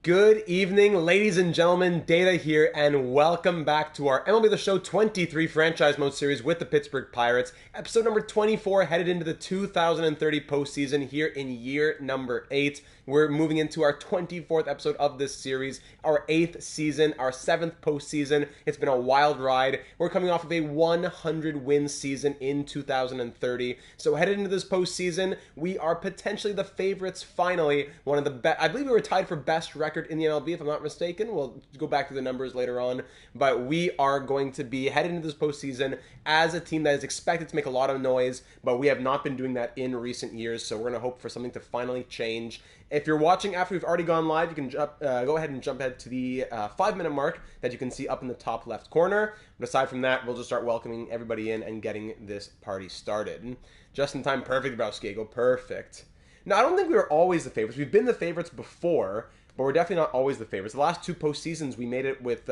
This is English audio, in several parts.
Good evening, ladies and gentlemen. Data here, and welcome back to our MLB The Show 23 franchise mode series with the Pittsburgh Pirates. Episode number 24, headed into the 2030 postseason here in year number 8. We're moving into our 24th episode of this series, our 8th season, our 7th postseason. It's been a wild ride. We're coming off of a 100-win season in 2030. So headed into this postseason, we are potentially the favorites finally. One of the best, I believe we were tied for best record in the MLB, if I'm not mistaken. We'll go back to the numbers later on. But we are going to be headed into this postseason as a team that is expected to make a lot of noise, but we have not been doing that in recent years. So we're going to hope for something to finally change. If you're watching after we've already gone live, you can go ahead and jump ahead to the 5-minute mark that you can see up in the top left corner. But aside from that, we'll just start welcoming everybody in and getting this party started. Just in time, perfect, Browskiego, perfect. Now, I don't think we were always the favorites. We've been the favorites before, but we're definitely not always the favorites. The last two postseasons, we made it with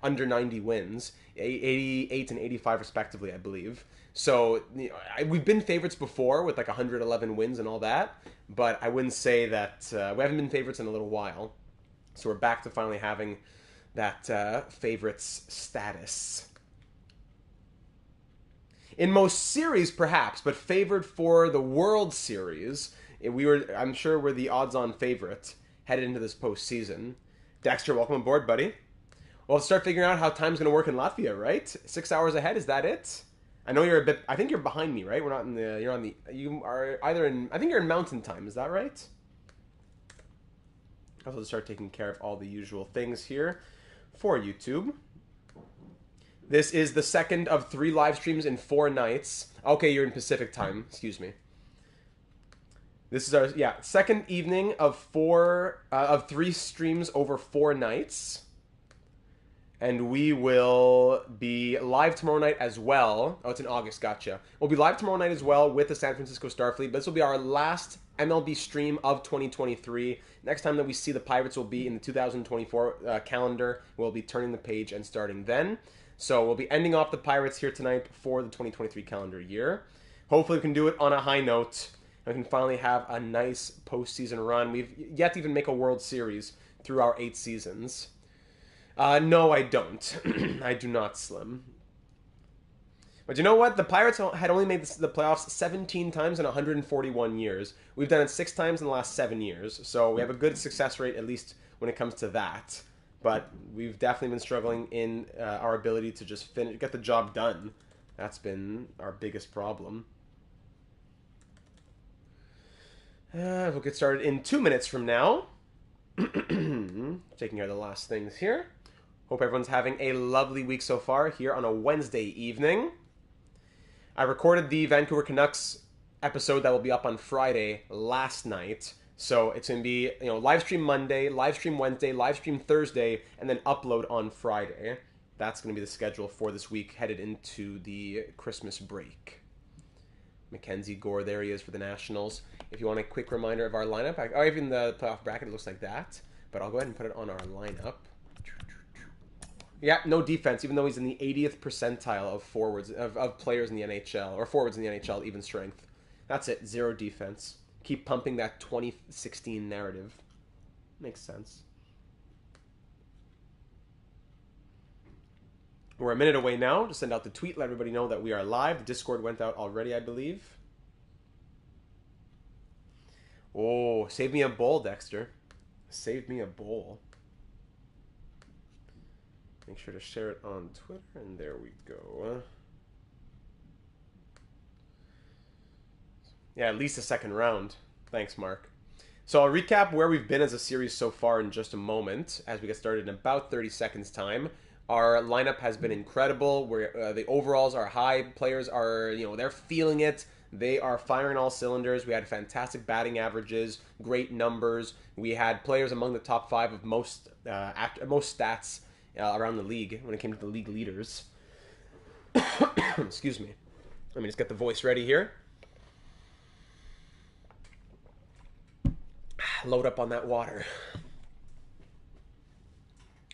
under 90 wins, 88 and 85 respectively, I believe. So we've been favorites before with like 111 wins and all that, but I wouldn't say that we haven't been favorites in a little while. So we're back to finally having that favorites status. In most series, perhaps, but favored for the World Series, I'm sure we're the odds-on favorite headed into this postseason. Dexter, welcome aboard, buddy. Well, let's start figuring out how time's going to work in Latvia, right? 6 hours ahead, is that it? I know you're a bit. I think you're behind me, right? We're not in the. You're on the. You are either in. I think you're in Mountain Time. Is that right? I'll also start taking care of all the usual things here for YouTube. This is the second of 3 live streams in 4 nights. Okay, you're in Pacific Time. Excuse me. This is our second evening of 3 streams over 4 nights. And we will be live tomorrow night as well. Oh, it's in August, gotcha. We'll be live tomorrow night as well with the San Francisco Starfleet. But this will be our last MLB stream of 2023. Next time that we see the Pirates will be in the 2024 calendar. We'll be turning the page and starting then. So we'll be ending off the Pirates here tonight for the 2023 calendar year. Hopefully we can do it on a high note. And we can finally have a nice postseason run. We've yet to even make a World Series through our 8 seasons. No, I don't. I do not, Slim. But you know what? The Pirates had only made the playoffs 17 times in 141 years. We've done it 6 times in the last 7 years. So we have a good success rate, at least when it comes to that. But we've definitely been struggling in our ability to just get the job done. That's been our biggest problem. We'll get started in 2 minutes from now. Taking care of the last things here. Hope everyone's having a lovely week so far here on a Wednesday evening. I recorded the Vancouver Canucks episode that will be up on Friday last night. So it's going to be, live stream Monday, live stream Wednesday, live stream Thursday, and then upload on Friday. That's going to be the schedule for this week headed into the Christmas break. Mackenzie Gore, there he is for the Nationals. If you want a quick reminder of our lineup, or even the playoff bracket, it looks like that. But I'll go ahead and put it on our lineup. Yeah, no defense, even though he's in the 80th percentile of forwards of players in the NHL, or forwards in the NHL, even strength. That's it, 0 defense. Keep pumping that 2016 narrative. Makes sense. We're a minute away now to send out the tweet, let everybody know that we are live. The Discord went out already, I believe. Oh, save me a bowl, Dexter. Save me a bowl. Make sure to share it on Twitter, and there we go. Yeah, at least a second round. Thanks, Mark. So I'll recap where we've been as a series so far in just a moment, as we get started in about 30 seconds time. Our lineup has been incredible. The overalls are high. Players are, they're feeling it. They are firing all cylinders. We had fantastic batting averages, great numbers. We had players among the top 5 of most stats around the league when it came to the league leaders. Excuse me. Let me just get the voice ready here. Load up on that water.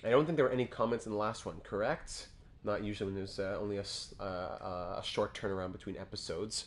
I don't think there were any comments in the last one, correct? Not usually when there's only a short turnaround between episodes.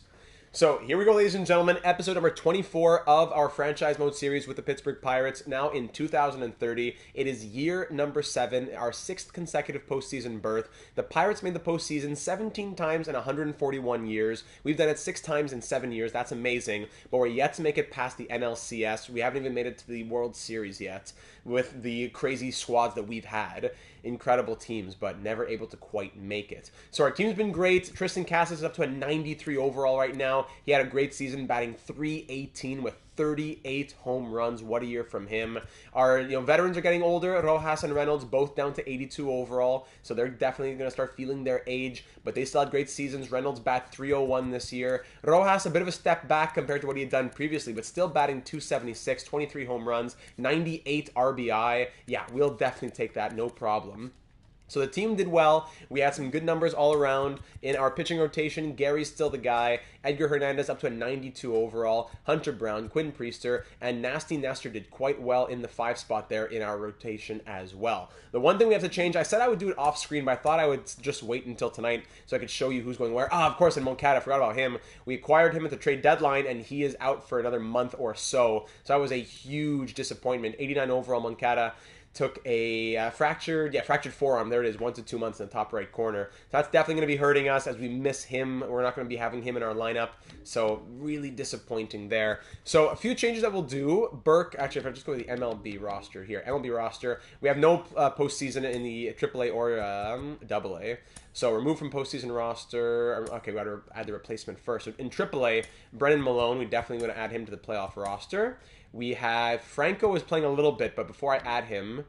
So here we go, ladies and gentlemen, episode number 24 of our franchise mode series with the Pittsburgh Pirates, now in 2030. It is year number 7, our 6th consecutive postseason berth. The Pirates made the postseason 17 times in 141 years. We've done it 6 times in 7 years. That's amazing, but we're yet to make it past the NLCS. We haven't even made it to the World Series yet with the crazy squads that we've had. Incredible teams, but never able to quite make it. So our team's been great. Tristan Casas is up to a 93 overall right now. He had a great season, batting .318 with 38 home runs. What a year from him. Our veterans are getting older. Rojas and Reynolds both down to 82 overall, so they're definitely going to start feeling their age, but they still had great seasons. Reynolds bat .301 this year. Rojas a bit of a step back compared to what he had done previously, but still batting .276, 23 home runs, 98 RBI. Yeah, we'll definitely take that, no problem. So the team did well. We had some good numbers all around. In our pitching rotation, Gary's still the guy. Edgar Hernandez up to a 92 overall. Hunter Brown, Quinn Priester, and Nasty Nestor did quite well in the 5 spot there in our rotation as well. The one thing we have to change, I said I would do it off screen, but I thought I would just wait until tonight so I could show you who's going where. Of course, in Moncada, I forgot about him. We acquired him at the trade deadline, and he is out for another month or so. So that was a huge disappointment. 89 overall Moncada. Took a fractured forearm. There it is, 1 to 2 months in the top right corner. So that's definitely going to be hurting us as we miss him. We're not going to be having him in our lineup. So really disappointing there. So a few changes that we'll do. Burke, actually, if I just go to the MLB roster here. MLB roster. We have no postseason in the AAA or AA. So remove from postseason roster. Okay, we got to add the replacement first. So in AAA, Brennan Malone, we definitely want to add him to the playoff roster. We have Franco is playing a little bit, but before I add him,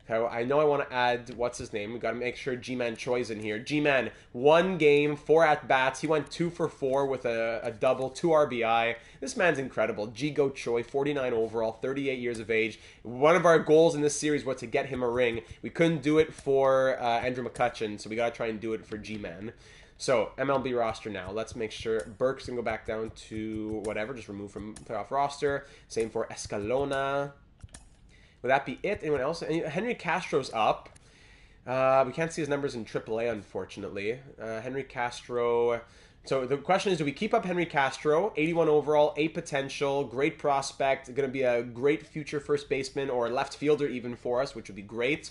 I know I want to add, what's his name? We got to make sure G-Man Choi's in here. G-Man, 1 game, 4 at-bats. He went 2 for 4 with a double, 2 RBI. This man's incredible. G-Go Choi, 49 overall, 38 years of age. One of our goals in this series was to get him a ring. We couldn't do it for Andrew McCutcheon, so we got to try and do it for G-Man. So, MLB roster now. Let's make sure Burke's going to go back down to whatever. Just remove from playoff roster. Same for Escalona. Would that be it? Anyone else? Henry Castro's up. We can't see his numbers in AAA, unfortunately. Henry Castro. So the question is, do we keep up Henry Castro? 81 overall, A potential, great prospect, going to be a great future first baseman or left fielder even for us, which would be great.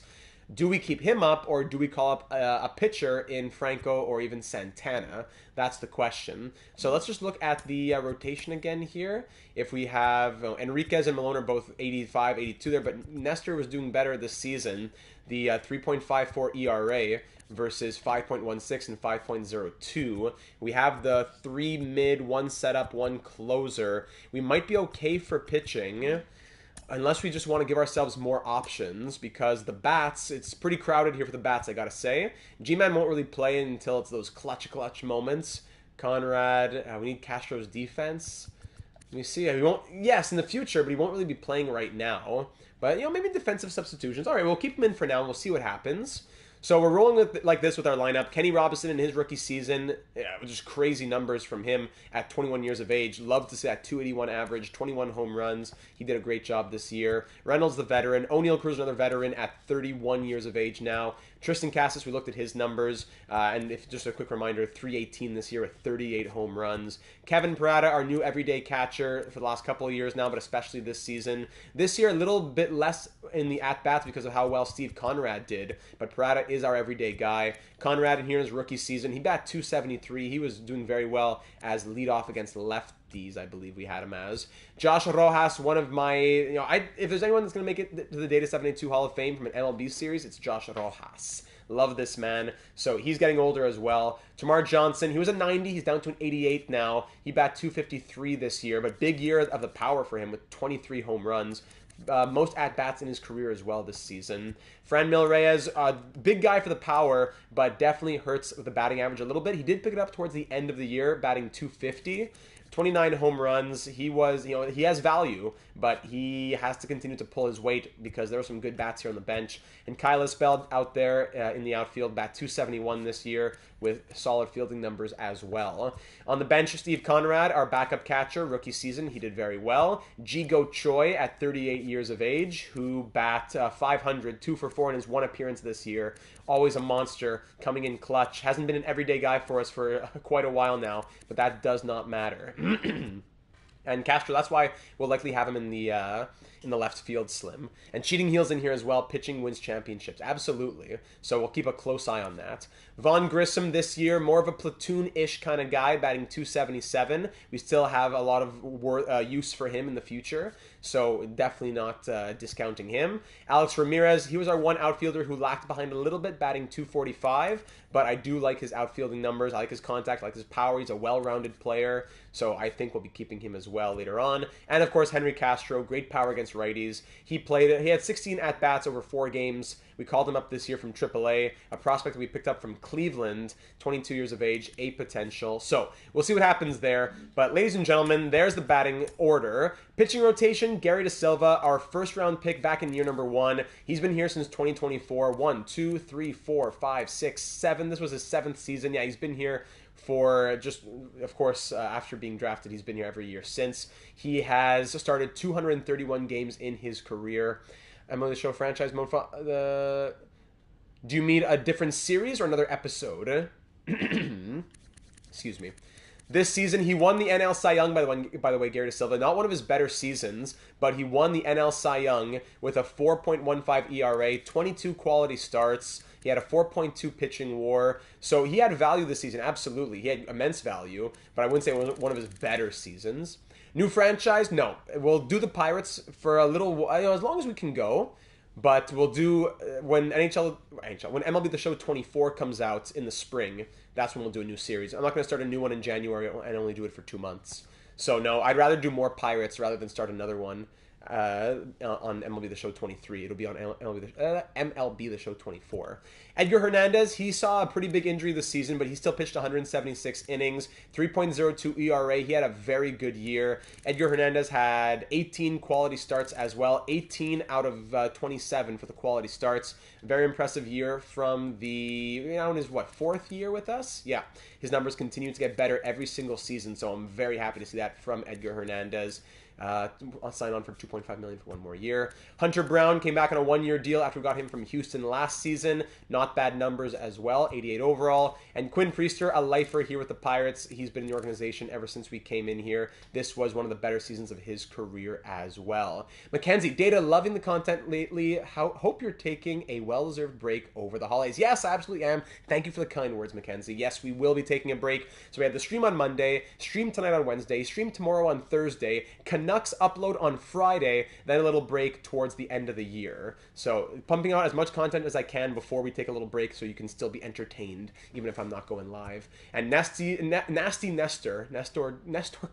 Do we keep him up, or do we call up a pitcher in Franco or even Santana? That's the question. So let's just look at the rotation again here. If we have Enriquez and Malone are both 85, 82 there, but Nestor was doing better this season. The 3.54 ERA versus 5.16 and 5.02. We have the 3 mid, 1 setup, 1 closer. We might be okay for pitching, unless we just want to give ourselves more options, because the bats, it's pretty crowded here for the bats, I gotta say. G-Man won't really play until it's those clutch moments. Conrad, we need Castro's defense. Let me see. He won't, yes, in the future, but he won't really be playing right now. But, maybe defensive substitutions. All right, we'll keep him in for now, and we'll see what happens. So we're rolling with like this with our lineup. Kenny Robinson in his rookie season, just crazy numbers from him at 21 years of age. Love to see that 281 average, 21 home runs. He did a great job this year. Reynolds, the veteran. O'Neill Cruz, another veteran at 31 years of age now. Tristan Casas, we looked at his numbers, and if just a quick reminder, 318 this year with 38 home runs. Kevin Parada, our new everyday catcher for the last couple of years now, but especially this season. This year, a little bit less in the at-bats because of how well Steve Conrad did, but Parada is our everyday guy. Conrad in here in his rookie season, he bat .273. He was doing very well as leadoff against lefties, I believe we had him as. Josh Rojas, one of my, if there's anyone that's going to make it to the Data 782 Hall of Fame from an MLB series, it's Josh Rojas. Love this man. So he's getting older as well. Tamar Johnson, he was a 90. He's down to an 88 now. He bat .253 this year, but big year of the power for him with 23 home runs. Most at-bats in his career as well this season. Fran Mil Reyes, big guy for the power, but definitely hurts with the batting average a little bit. He did pick it up towards the end of the year, batting .250. 29 home runs. He was, he has value, but he has to continue to pull his weight because there were some good bats here on the bench. And Kyle Isbell out there in the outfield, bat .271 this year with solid fielding numbers as well. On the bench, Steve Conrad, our backup catcher, rookie season, he did very well. Ji-Go Choi at 38 years of age, who bat .500, 2 for 4 in his one appearance this year. Always a monster, coming in clutch. Hasn't been an everyday guy for us for quite a while now, but that does not matter. And Castro, that's why we'll likely have him in the left field slim. And Cheating Heel's in here as well. Pitching wins championships. Absolutely. So we'll keep a close eye on that. Vaughn Grissom this year, more of a platoon-ish kind of guy, batting .277. We still have a lot of use for him in the future. So definitely not discounting him. Alex Ramirez, he was our one outfielder who lagged behind a little bit, batting .245. But I do like his outfielding numbers. I like his contact, I like his power. He's a well-rounded player. So I think we'll be keeping him as well later on. And of course, Henry Castro, great power against righties. He had 16 at-bats over 4 games. We called him up this year from AAA, a prospect that we picked up from Cleveland, 22 years of age, a potential. So we'll see what happens there. But ladies and gentlemen, there's the batting order. Pitching rotation, Gary De Silva, our first-round pick back in year number 1. He's been here since 2024. 1, 2, 3, 4, 5, 6, 7. This was his 7th season. Yeah, he's been here for just, of course, after being drafted, he's been here every year since. He has started 231 games in his career. MLB The Show franchise mode. Do you mean a different series or another episode? Excuse me. This season, he won the NL Cy Young, by the way, Gary De Silva. Not one of his better seasons, but he won the NL Cy Young with a 4.15 ERA, 22 quality starts. He had a 4.2 pitching WAR. So he had value this season, absolutely. He had immense value, but I wouldn't say it was one of his better seasons. New franchise? No. We'll do the Pirates for a little, as long as we can go. But we'll do, when MLB The Show 24 comes out in the spring, that's when we'll do a new series. I'm not going to start a new one in January and only do it for 2 months. So no, I'd rather do more Pirates rather than start another one on MLB The Show 23. It'll be on MLB The Show 24. Edgar Hernandez, he saw a pretty big injury this season, but he still pitched 176 innings, 3.02 ERA. He had a very good year. Edgar Hernandez had 18 quality starts as well, 18 out of 27 for the quality starts. Very impressive year from the, his 4th year with us? Yeah, his numbers continue to get better every single season, so I'm very happy to see that from Edgar Hernandez. I'll sign on for $2.5 million for 1 more year. Hunter Brown came back on a 1-year deal after we got him from Houston last season. Not bad numbers as well, 88 overall. And Quinn Priester, a lifer here with the Pirates. He's been in the organization ever since we came in here. This was one of the better seasons of his career as well. Mackenzie, Data, loving the content lately. Hope you're taking a well-deserved break over the holidays. Yes, I absolutely am. Thank you for the kind words, Mackenzie. Yes, we will be taking a break. So we have the stream on Monday, stream tonight on Wednesday, stream tomorrow on Thursday, Canucks upload on Friday, then a little break towards the end of the year. So pumping out as much content as I can before we take a little break so you can still be entertained, even if I'm not going live. And Nasty Nestor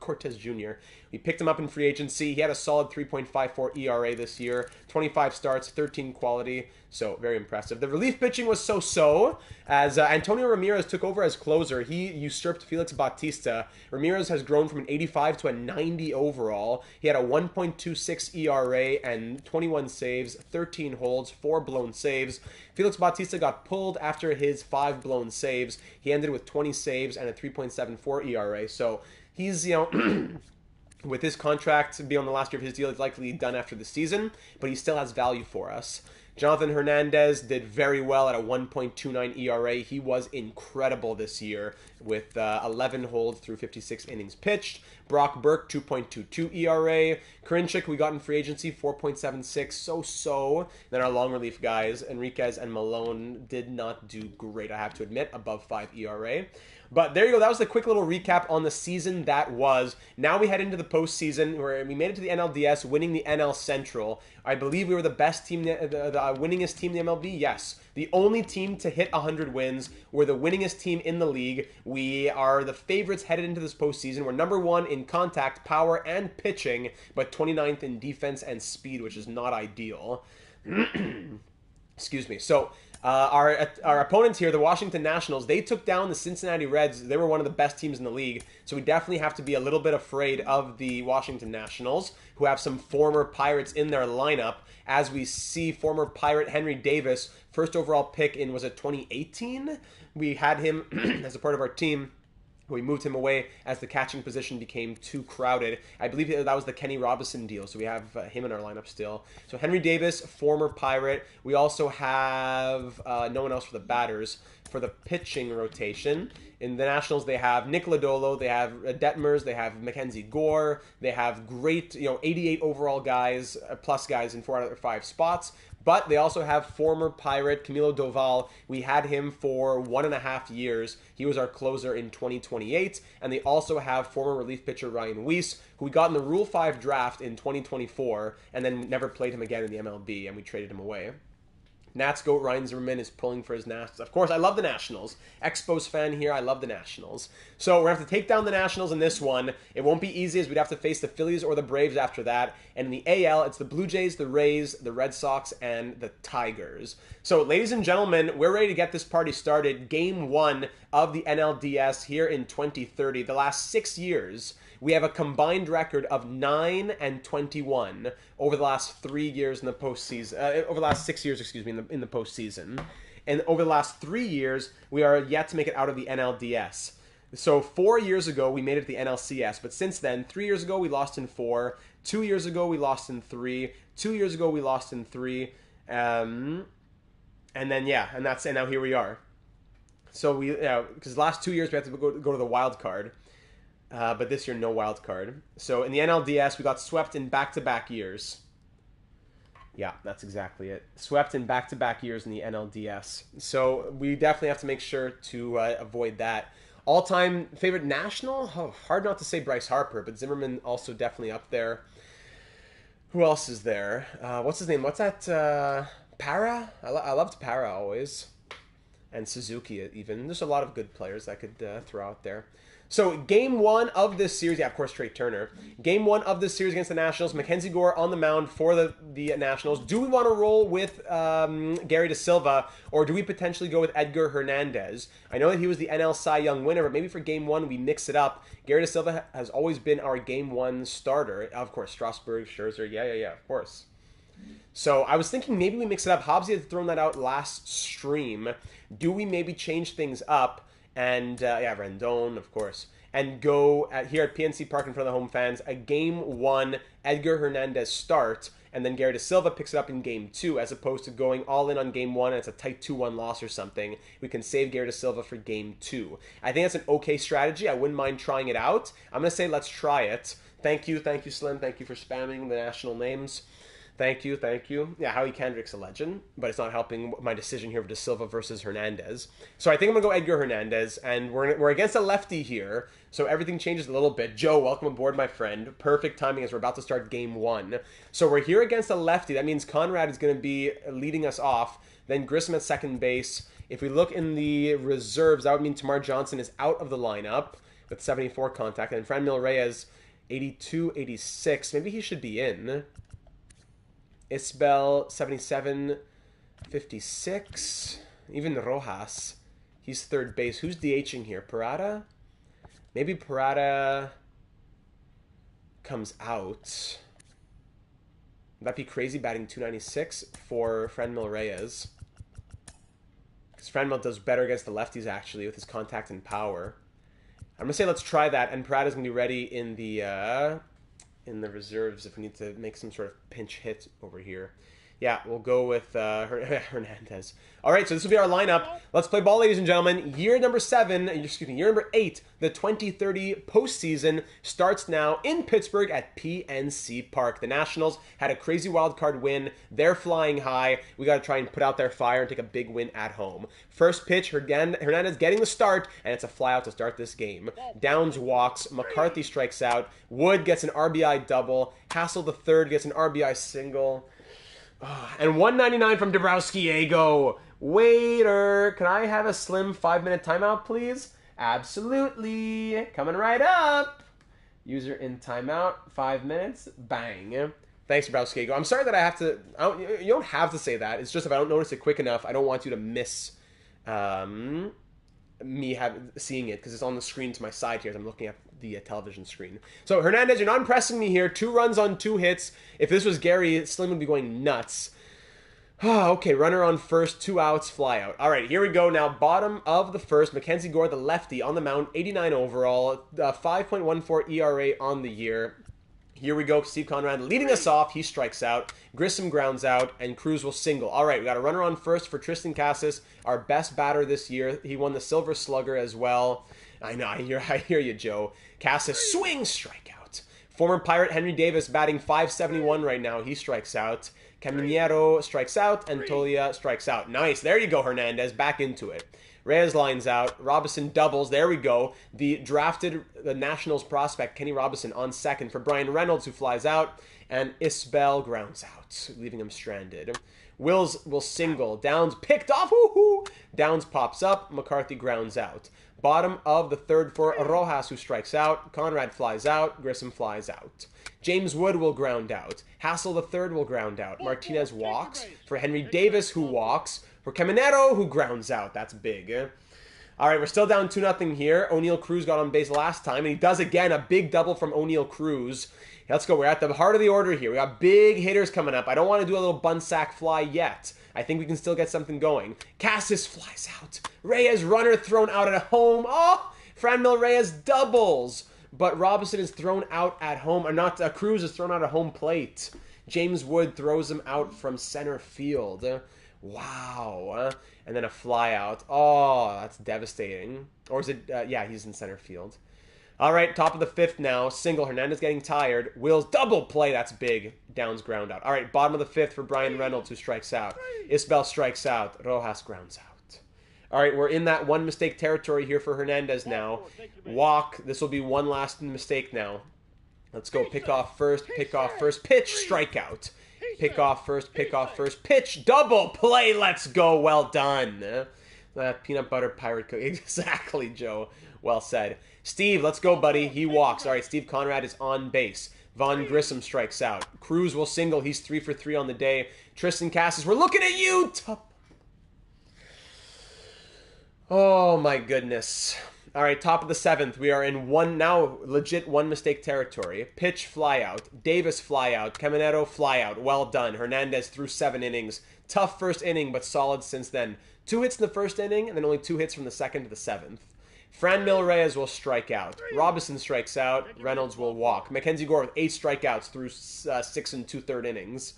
Cortez Jr., we picked him up in free agency. He had a solid 3.54 ERA this year, 25 starts, 13 quality. So very impressive. The relief pitching was so-so as Antonio Ramirez took over as closer. He usurped Felix Bautista. Ramirez has grown from an 85 to a 90 overall. He had a 1.26 ERA and 21 saves, 13 holds, 4 blown saves. Felix Bautista got pulled after his 5 blown saves. He ended with 20 saves and a 3.74 ERA. So he's, with his contract being on the last year of his deal, it's likely done after the season, but he still has value for us. Jonathan Hernandez did very well at a 1.29 ERA. He was incredible this year with 11 holds through 56 innings pitched. Brock Burke, 2.22 ERA. Karinchak, we got in free agency, 4.76, so-so. Then our long relief guys, Enriquez and Malone, did not do great, I have to admit, above 5 ERA. But there you go. That was the quick little recap on the season that was. Now we head into the postseason where we made it to the NLDS, winning the NL Central. I believe we were the best team, the winningest team in the MLB. Yes, the only team to hit 100 wins. We're the winningest team in the league. We are the favorites headed into this postseason. We're number 1 in contact, power, and pitching, but 29th in defense and speed, which is not ideal. Excuse me. So our opponents here, the Washington Nationals, they took down the Cincinnati Reds. They were one of the best teams in the league. So we definitely have to be a little bit afraid of the Washington Nationals, who have some former Pirates in their lineup. As we see former Pirate Henry Davis, first overall pick in, was it 2018? We had him as a part of our team. We moved him away as the catching position became too crowded. I believe that was the Kenny Robinson deal, so we have him in our lineup still. So Henry Davis, former Pirate. We also have no one else for the batters. For the pitching rotation, in the Nationals, they have Nick Lodolo, they have Detmers, they have Mackenzie Gore, they have great, 88 overall guys, plus guys in 4 out of their 5 spots. But they also have former Pirate Camilo Doval. We had him for 1.5 years. He was our closer in 2028. And they also have former relief pitcher Ryan Weiss, who we got in the Rule 5 draft in 2024 and then never played him again in the MLB, and we traded him away. Nats GOAT Ryan Zimmerman is pulling for his Nationals. Of course, I love the Nationals. Expos fan here, I love the Nationals. So we're going to have to take down the Nationals in this one. It won't be easy as we'd have to face the Phillies or the Braves after that. And in the AL, it's the Blue Jays, the Rays, the Red Sox, and the Tigers. So ladies and gentlemen, we're ready to get this party started. Game 1 of the NLDS here in 2030. The last 6 years, we have a combined record of 9-21 over the last 3 years in the postseason. Over the last 6 years, in the postseason. And over the last 3 years, we are yet to make it out of the NLDS. So 4 years ago, we made it to the NLCS. But since then, 3 years ago, we lost in 4. 2 years ago, we lost in 3. 2 years ago, we lost in 3. And now here we are. So because the last 2 years, we had to go to the wild card. But this year, no wild card. So in the NLDS, we got swept in back-to-back years. Yeah, that's exactly it. Swept in back-to-back years in the NLDS. So we definitely have to make sure to avoid that. All-time favorite national? Oh, hard not to say Bryce Harper, but Zimmerman also definitely up there. Who else is there? What's his name? What's that? Para? I loved Para always. And Suzuki even. There's a lot of good players I could throw out there. So, game 1 of this series, of course, Trey Turner. Game 1 of this series against the Nationals, Mackenzie Gore on the mound for the Nationals. Do we want to roll with Gary DeSilva, or do we potentially go with Edgar Hernandez? I know that he was the NL Cy Young winner, but maybe for game 1 we mix it up. Gary DeSilva has always been our game 1 starter. Of course, Strasburg, Scherzer, yeah, of course. So, I was thinking maybe we mix it up. Hobbsy had thrown that out last stream. Do we maybe change things up? And, Rendon, of course. And go here at PNC Park in front of the home fans, a Game 1 Edgar Hernandez start, and then Gary DeSilva picks it up in Game 2, as opposed to going all in on Game 1 and it's a tight 2-1 loss or something. We can save Gary DeSilva for Game 2. I think that's an okay strategy. I wouldn't mind trying it out. I'm going to say let's try it. Thank you, Slim. Thank you for spamming the national names. Thank you. Yeah, Howie Kendrick's a legend, but it's not helping my decision here of De Silva versus Hernandez. So I think I'm going to go Edgar Hernandez, and we're against a lefty here, so everything changes a little bit. Joe, welcome aboard, my friend. Perfect timing as we're about to start Game 1. So we're here against a lefty. That means Conrad is going to be leading us off, then Grissom at second base. If we look in the reserves, that would mean Tamar Johnson is out of the lineup with 74 contact, and Franmil Reyes, 82, 86. Maybe he should be in. Isbel, 77, 56. Even Rojas, he's third base. Who's DHing here? Parada? Maybe Parada comes out. Would that be crazy, batting 296 for Franmil Reyes? Because Franmil does better against the lefties, actually, with his contact and power. I'm going to say let's try that, and Parada's going to be ready in the reserves if we need to make some sort of pinch hit over here. Yeah, we'll go with Hernandez. All right, so this will be our lineup. Let's play ball, ladies and gentlemen. Year number 8, the 2030 postseason starts now in Pittsburgh at PNC Park. The Nationals had a crazy wild card win. They're flying high. We got to try and put out their fire and take a big win at home. First pitch, Hernandez getting the start, and it's a flyout to start this game. Downs walks. McCarthy strikes out. Wood gets an RBI double. Hassel the third gets an RBI single. And 199 from Dabrowski-Ego. Waiter, can I have a slim 5-minute timeout, please? Absolutely. Coming right up. User in timeout. 5 minutes. Bang. Thanks, Dabrowski-Ego. I'm sorry that I have to... you don't have to say that. It's just if I don't notice it quick enough, I don't want you to miss me seeing it because it's on the screen to my side here as I'm looking at the television screen. So, Hernandez, you're not impressing me here. 2 runs on 2 hits. If this was Gary, Slim would be going nuts. Okay, runner on first, 2 outs, fly out. All right, here we go now. Bottom of the first, Mackenzie Gore, the lefty, on the mound, 89 overall, 5.14 ERA on the year. Here we go, Steve Conrad leading us off. He strikes out. Grissom grounds out, and Cruz will single. All right, we got a runner on first for Tristan Casas, our best batter this year. He won the Silver Slugger as well. I know, I hear you, Joe. Casas swings, strikeout. Former Pirate Henry Davis batting .571 right now. He strikes out. Caminero strikes out, and Tolia strikes out. Nice. There you go, Hernandez. Back into it. Reyes lines out. Robinson doubles. There we go. The Nationals prospect, Kenny Robinson, on second for Brian Reynolds, who flies out. And Isbell grounds out, leaving him stranded. Wills will single. Downs picked off. Woo-hoo! Downs pops up. McCarthy grounds out. Bottom of the third for Rojas, who strikes out. Conrad flies out. Grissom flies out. James Wood will ground out. Hassel the third will ground out. Martinez walks for Henry Davis, who walks. For Caminero, who grounds out. That's big. All right, we're still down 2-0 here. O'Neal Cruz got on base last time, and he does again. A big double from O'Neal Cruz. Let's go. We're at the heart of the order here. We got big hitters coming up. I don't want to do a little bun sack fly yet. I think we can still get something going. Casas flies out. Reyes, runner thrown out at home. Oh, Franmil Reyes doubles. But Robinson is thrown out at home. Or not, Cruz is thrown out at home plate. James Wood throws him out from center field. Wow. And then a fly out. Oh, that's devastating. Or is it? Yeah, he's in center field. All right, top of the fifth now. Single. Hernandez getting tired. Wills double play. That's big. Downs ground out. All right, bottom of the fifth for Brian Reynolds, who strikes out. Isbell strikes out. Rojas grounds out. All right, we're in that one mistake territory here for Hernandez now. Walk. This will be one last mistake now. Let's go. Pick off first. Pick off first. Pitch. Strikeout. Pick off first. Pick off first. Pitch. Double play. Let's go. Well done. Peanut butter pirate cookie. Exactly, Joe. Well said. Steve, let's go, buddy. He walks. All right, Steve Conrad is on base. Vaughn Grissom strikes out. Cruz will single. He's 3 for 3 on the day. Tristan Casas, we're looking at you. Oh, my goodness. All right, top of the seventh. We are in now legit one mistake territory. Pitch, fly out. Davis, fly out. Caminero, fly out. Well done. Hernandez threw 7 innings. Tough first inning, but solid since then. 2 hits in the first inning, and then only 2 hits from the second to the seventh. Franmil Reyes will strike out. Robinson strikes out. Reynolds will walk. Mackenzie Gore with 8 strikeouts through 6 2/3 innings.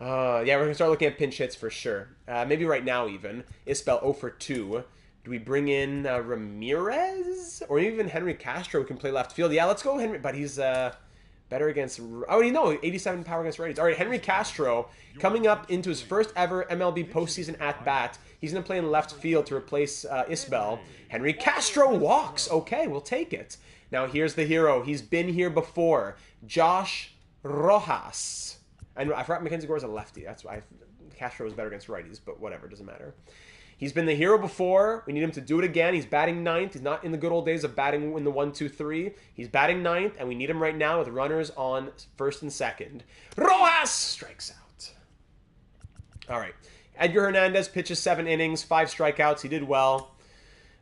Yeah, we're going to start looking at pinch hits for sure. Maybe right now even. Isbell 0 for 2. Do we bring in Ramirez? Or even Henry Castro who can play left field? Yeah, let's go Henry. But he's better against... Oh, no, 87 power against righties. All right, Henry Castro coming up into his first ever MLB postseason at-bat. He's going to play in left field to replace Isbell. Henry Castro walks. Okay, we'll take it. Now, here's the hero. He's been here before. Josh Rojas. And I forgot Mackenzie Gore's a lefty. That's why Castro was better against righties, but whatever, doesn't matter. He's been the hero before. We need him to do it again. He's batting ninth. He's not in the good old days of batting in the 1-2-3. He's batting ninth, and we need him right now with runners on first and second. Rojas strikes out. All right. Edgar Hernandez pitches 7 innings, 5 strikeouts. He did well.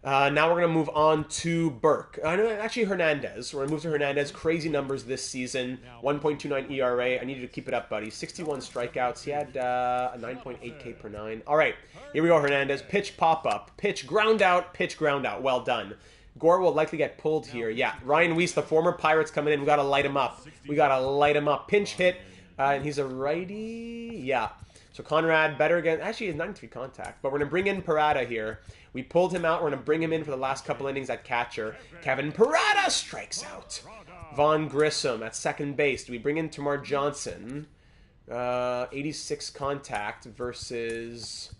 Now we're going to move on to Burke. Actually, Hernandez. We're going to move to Hernandez. Crazy numbers this season. 1.29 ERA. I need you to keep it up, buddy. 61 strikeouts. He had a 9.8 K per 9. All right. Here we go, Hernandez. Pitch pop-up. Pitch ground out. Pitch ground out. Well done. Gore will likely get pulled here. Yeah. Ryan Weiss, the former Pirates, coming in. We got to light him up. We got to light him up. Pinch hit. And he's a righty. Yeah. So Conrad better again. Actually, he's 93 contact. But we're going to bring in Parada here. We pulled him out. We're going to bring him in for the last couple innings at catcher. Kevin Parada strikes out. Vaughn Grissom at second base. Do we bring in Tamar Johnson? 86 contact versus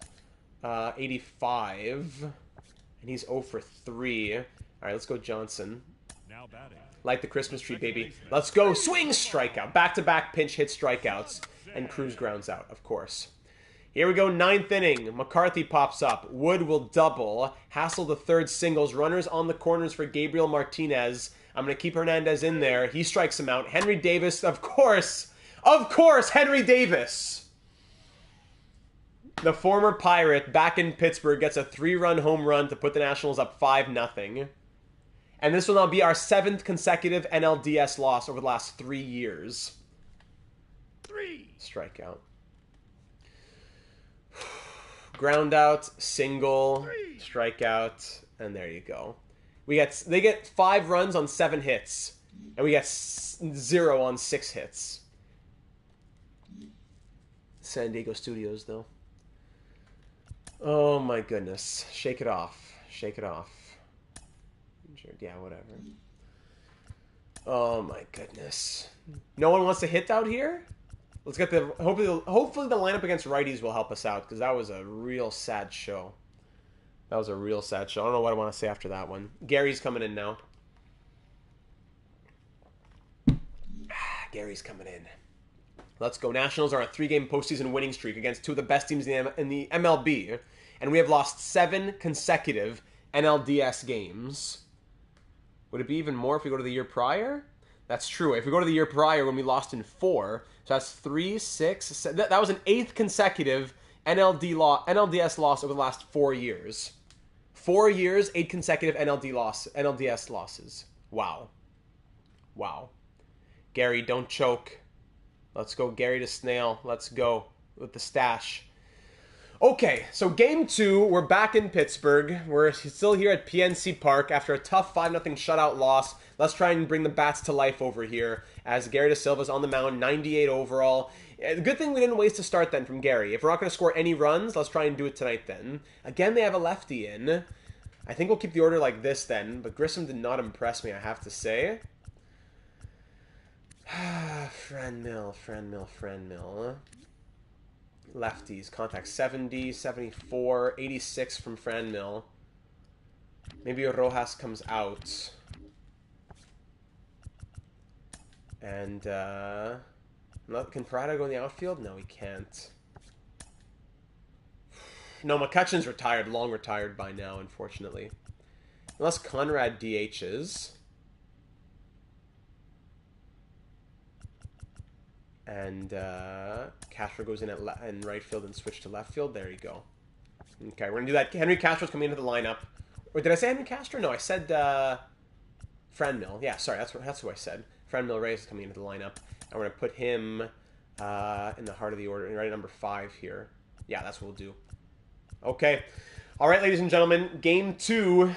85. And he's 0 for 3. All right, let's go Johnson. Light the Christmas tree, baby. Let's go. Swing, strikeout. Back-to-back pinch hit strikeouts. And Cruz grounds out, of course. Here we go, 9th inning. McCarthy pops up. Wood will double. Hassel the third singles. Runners on the corners for Gabriel Martinez. I'm going to keep Hernandez in there. He strikes him out. Henry Davis, of course, Henry Davis. The former Pirate back in Pittsburgh gets a 3-run home run to put the Nationals up 5-0. And this will now be our 7th consecutive NLDS loss over the last 3 years. Strikeout. Ground out, single, strikeout, and there you go. They get 5 runs on 7 hits, and we get 0 on 6 hits. San Diego Studios, though. Oh my goodness. Shake it off. Shake it off. Yeah, whatever. Oh my goodness. No one wants to hit out here? Let's get the... Hopefully the lineup against righties will help us out, because that was a real sad show. That was a real sad show. I don't know what I want to say after that one. Gary's coming in now. Gary's coming in. Let's go. Nationals are on a 3-game postseason winning streak against 2 of the best teams in the MLB. And we have lost 7 consecutive NLDS games. Would it be even more if we go to the year prior? That's true. If we go to the year prior when we lost in 4, so that's 3, 6, 7, that was an 8th consecutive NLDS loss over the last 4 years. 4 years, 8 consecutive NLDS losses. Wow. Wow. Gary, don't choke. Let's go, Gary to Snail. Let's go with the stash. Okay, so game 2, we're back in Pittsburgh. We're still here at PNC Park after a tough 5-0 shutout loss. Let's try and bring the bats to life over here as Gary De Silva's on the mound, 98 overall. Good thing we didn't waste a start then from Gary. If we're not going to score any runs, let's try and do it tonight then. Again, they have a lefty in. I think we'll keep the order like this then, but Grissom did not impress me, I have to say. Franmil. Lefties, contact 70, 74, 86 from Franmil. Maybe Rojas comes out. And, can Parada go in the outfield? No, he can't. No, McCutcheon's retired, long retired by now, unfortunately. Unless Conrad DHs. And Castro goes in in right field and switch to left field. There you go. Okay, we're going to do that. Henry Castro's coming into the lineup. Or did I say Henry Castro? No, I said Franmil. Yeah, sorry, that's who I said. Franmil Reyes is coming into the lineup. And we're going to put him in the heart of the order, right at number 5 here. Yeah, that's what we'll do. Okay. All right, ladies and gentlemen, Game 2.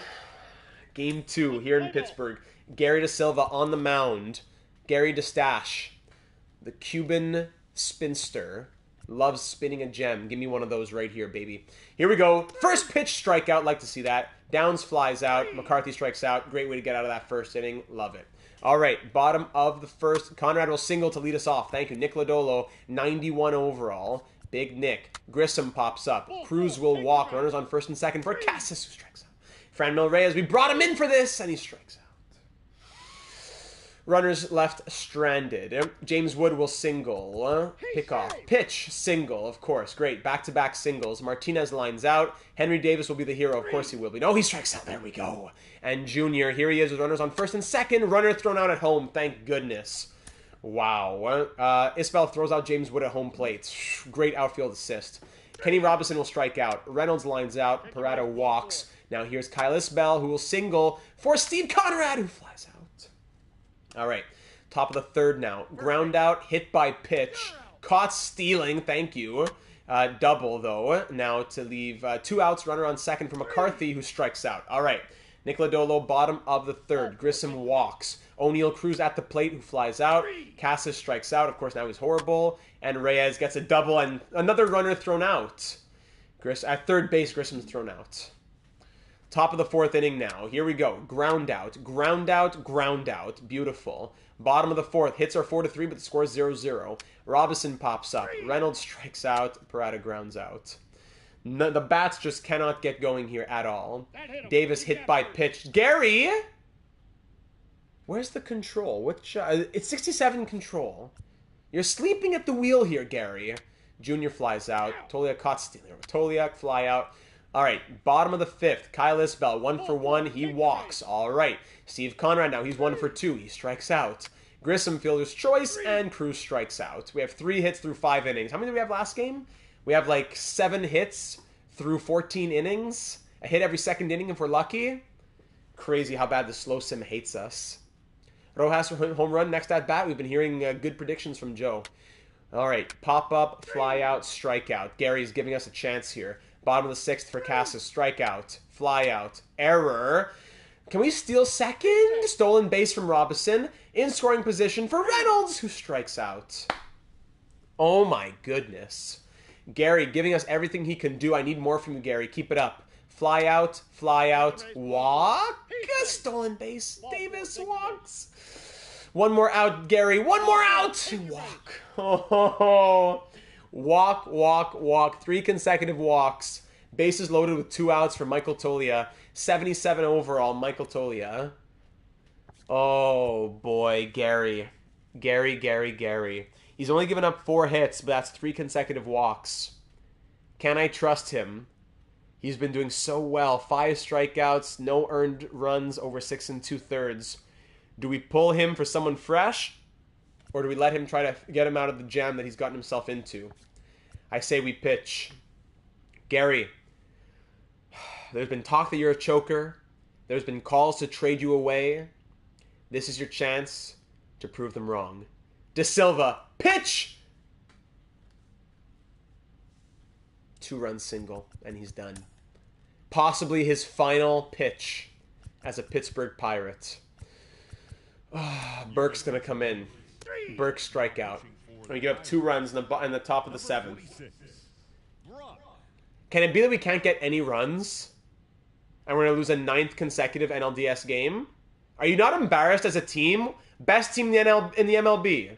Game 2 here in Pittsburgh. Gary De Silva on the mound. Gary DeStache. The Cuban spinster loves spinning a gem. Give me one of those right here, baby. Here we go. First pitch strikeout. Like to see that. Downs flies out. McCarthy strikes out. Great way to get out of that first inning. Love it. All right. Bottom of the first. Conrad will single to lead us off. Thank you. Nick Lodolo, 91 overall. Big Nick. Grissom pops up. Cruz will walk. Runners on first and second for Cassis, who strikes out. Franmil Reyes. We brought him in for this, and he strikes out. Runners left stranded. James Wood will single. Pick off. Pitch. Single, of course. Great. Back-to-back singles. Martinez lines out. Henry Davis will be the hero. Of course he will be. No, he strikes out. There we go. And Junior, here he is with runners on first and second. Runner thrown out at home. Thank goodness. Wow. Isbell throws out James Wood at home plate. Great outfield assist. Kenny Robinson will strike out. Reynolds lines out. Parada walks. Now here's Kyle Isbell, who will single for Steve Conrad, who flies out. All right, top of the third now. Ground out, hit by pitch. Caught stealing, thank you. Double, though, now to leave 2 outs, runner on second for McCarthy, who strikes out. All right, Nick Lodolo, bottom of the third. Grissom walks. O'Neill Cruz at the plate, who flies out. Cassis strikes out. Of course, now he's horrible. And Reyes gets a double and another runner thrown out. At third base, Grissom's thrown out. Top of the fourth inning now. Here we go. Ground out. Ground out. Ground out. Beautiful. Bottom of the fourth. Hits are 4-3, but the score is 0-0. Robinson pops up. Reynolds strikes out. Parada grounds out. The bats just cannot get going here at all. Davis hit by pitch. Gary! Where's the control? It's 67 control. You're sleeping at the wheel here, Gary. Junior flies out. Toliak caught stealing. Toliak fly out. All right, bottom of the fifth. Kyle Isbell, 1 for 1. He walks. All right. Steve Conrad now. He's 1 for 2. He strikes out. Grissom fielder's choice, and Cruz strikes out. We have 3 hits through 5 innings. How many did we have last game? We have like 7 hits through 14 innings. A hit every second inning if we're lucky. Crazy how bad the slow sim hates us. Rojas home run next at bat. We've been hearing good predictions from Joe. All right, pop up, fly out, strike out. Gary's giving us a chance here. Bottom of the 6th for Cassis. Strikeout. Fly out. Error. Can we steal second? Stolen base from Robinson. In scoring position for Reynolds, who strikes out. Oh my goodness. Gary giving us everything he can do. I need more from you, Gary. Keep it up. Fly out. Walk. Stolen base. Davis walks. One more out, Gary. One more out. Walk. Oh. Walk. 3 consecutive walks. Bases loaded with 2 outs for Michael Toglia. 77 overall, Michael Toglia. Oh, boy, Gary. Gary. He's only given up 4 hits, but that's 3 consecutive walks. Can I trust him? He's been doing so well. 5 strikeouts, no earned runs over 6 2/3. Do we pull him for someone fresh? Or do we let him try to get him out of the jam that he's gotten himself into? I say we pitch. Gary, there's been talk that you're a choker. There's been calls to trade you away. This is your chance to prove them wrong. De Silva, pitch! 2-run single, and he's done. Possibly his final pitch as a Pittsburgh Pirate. Burke's going to come in. Burke strikeout. We give up 2 runs in the top of the 7th. Can it be that we can't get any runs? And we're going to lose a 9th consecutive NLDS game? Are you not embarrassed as a team? Best team in the MLB.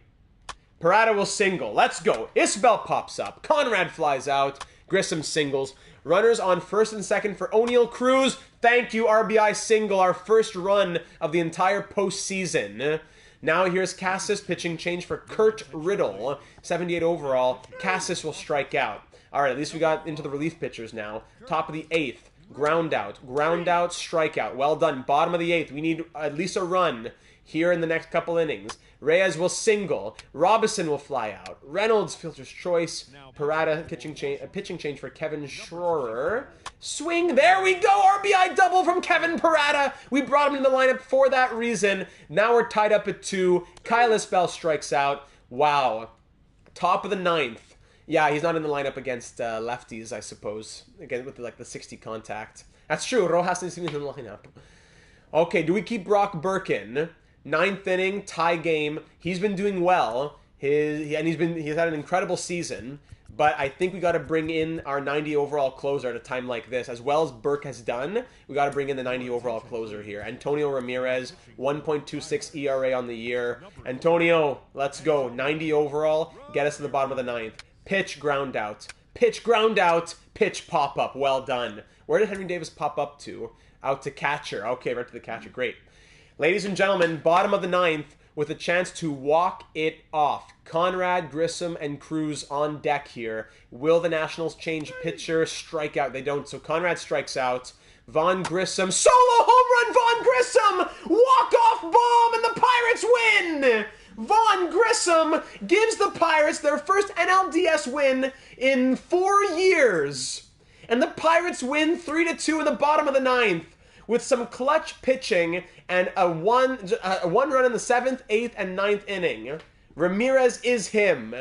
Parada will single. Let's go. Isbell pops up. Conrad flies out. Grissom singles. Runners on first and second for O'Neill Cruz. Thank you, RBI single. Our first run of the entire postseason. Now here's Cassis pitching change for Kurt Riddle. 78 overall. Cassis will strike out. All right, at least we got into the relief pitchers now. Top of the 8th. Ground out, strikeout. Well done. Bottom of the 8th. We need at least a run here in the next couple innings. Reyes will single. Robinson will fly out. Reynolds, fielder's choice. Parada, pitching change for Kevin Schroer. Swing. There we go. RBI double from Kevin Parada. We brought him in the lineup for that reason. Now we're tied up at 2. Kyle Isbell strikes out. Wow. Top of the 9th. Yeah, he's not in the lineup against lefties, I suppose. Again, with the 60 contact. That's true. Rojas isn't even in the lineup. Okay, do we keep Brock Burke in? 9th inning, tie game. He's been doing well. He's had an incredible season. But I think we got to bring in our 90 overall closer at a time like this. As well as Burke has done, we got to bring in the 90 overall closer here. Antonio Ramirez, 1.26 ERA on the year. Antonio, let's go. 90 overall. Get us to the bottom of the 9th. Pitch, ground out. Pitch, ground out. Pitch, pop up. Well done. Where did Henry Davis pop up to? Out to catcher. Okay, right to the catcher. Great. Ladies and gentlemen, bottom of the 9th with a chance to walk it off. Conrad, Grissom, and Cruz on deck here. Will the Nationals change pitcher? Strikeout. They don't. So Conrad strikes out. Vaughn Grissom. Solo home run, Vaughn Grissom! Walk-off bomb, and the Pirates win! Vaughn Grissom gives the Pirates their first NLDS win in 4 years. And the Pirates win 3-2 in the bottom of the 9th with some clutch pitching and a one run in the 7th, 8th, and 9th inning. Ramirez is him.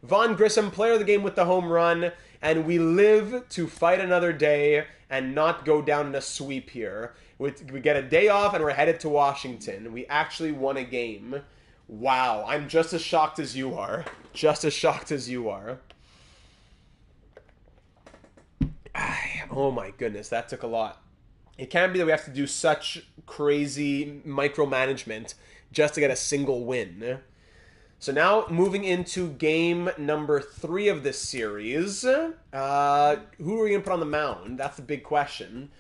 Vaughn Grissom, player of the game with the home run. And we live to fight another day and not go down in a sweep here. We get a day off and we're headed to Washington. We actually won a game. Wow, I'm just as shocked as you are. Just as shocked as you are. Oh my goodness, that took a lot. It can't be that we have to do such crazy micromanagement just to get a single win. So now, moving into game number 3 of this series. Who are we going to put on the mound? That's the big question.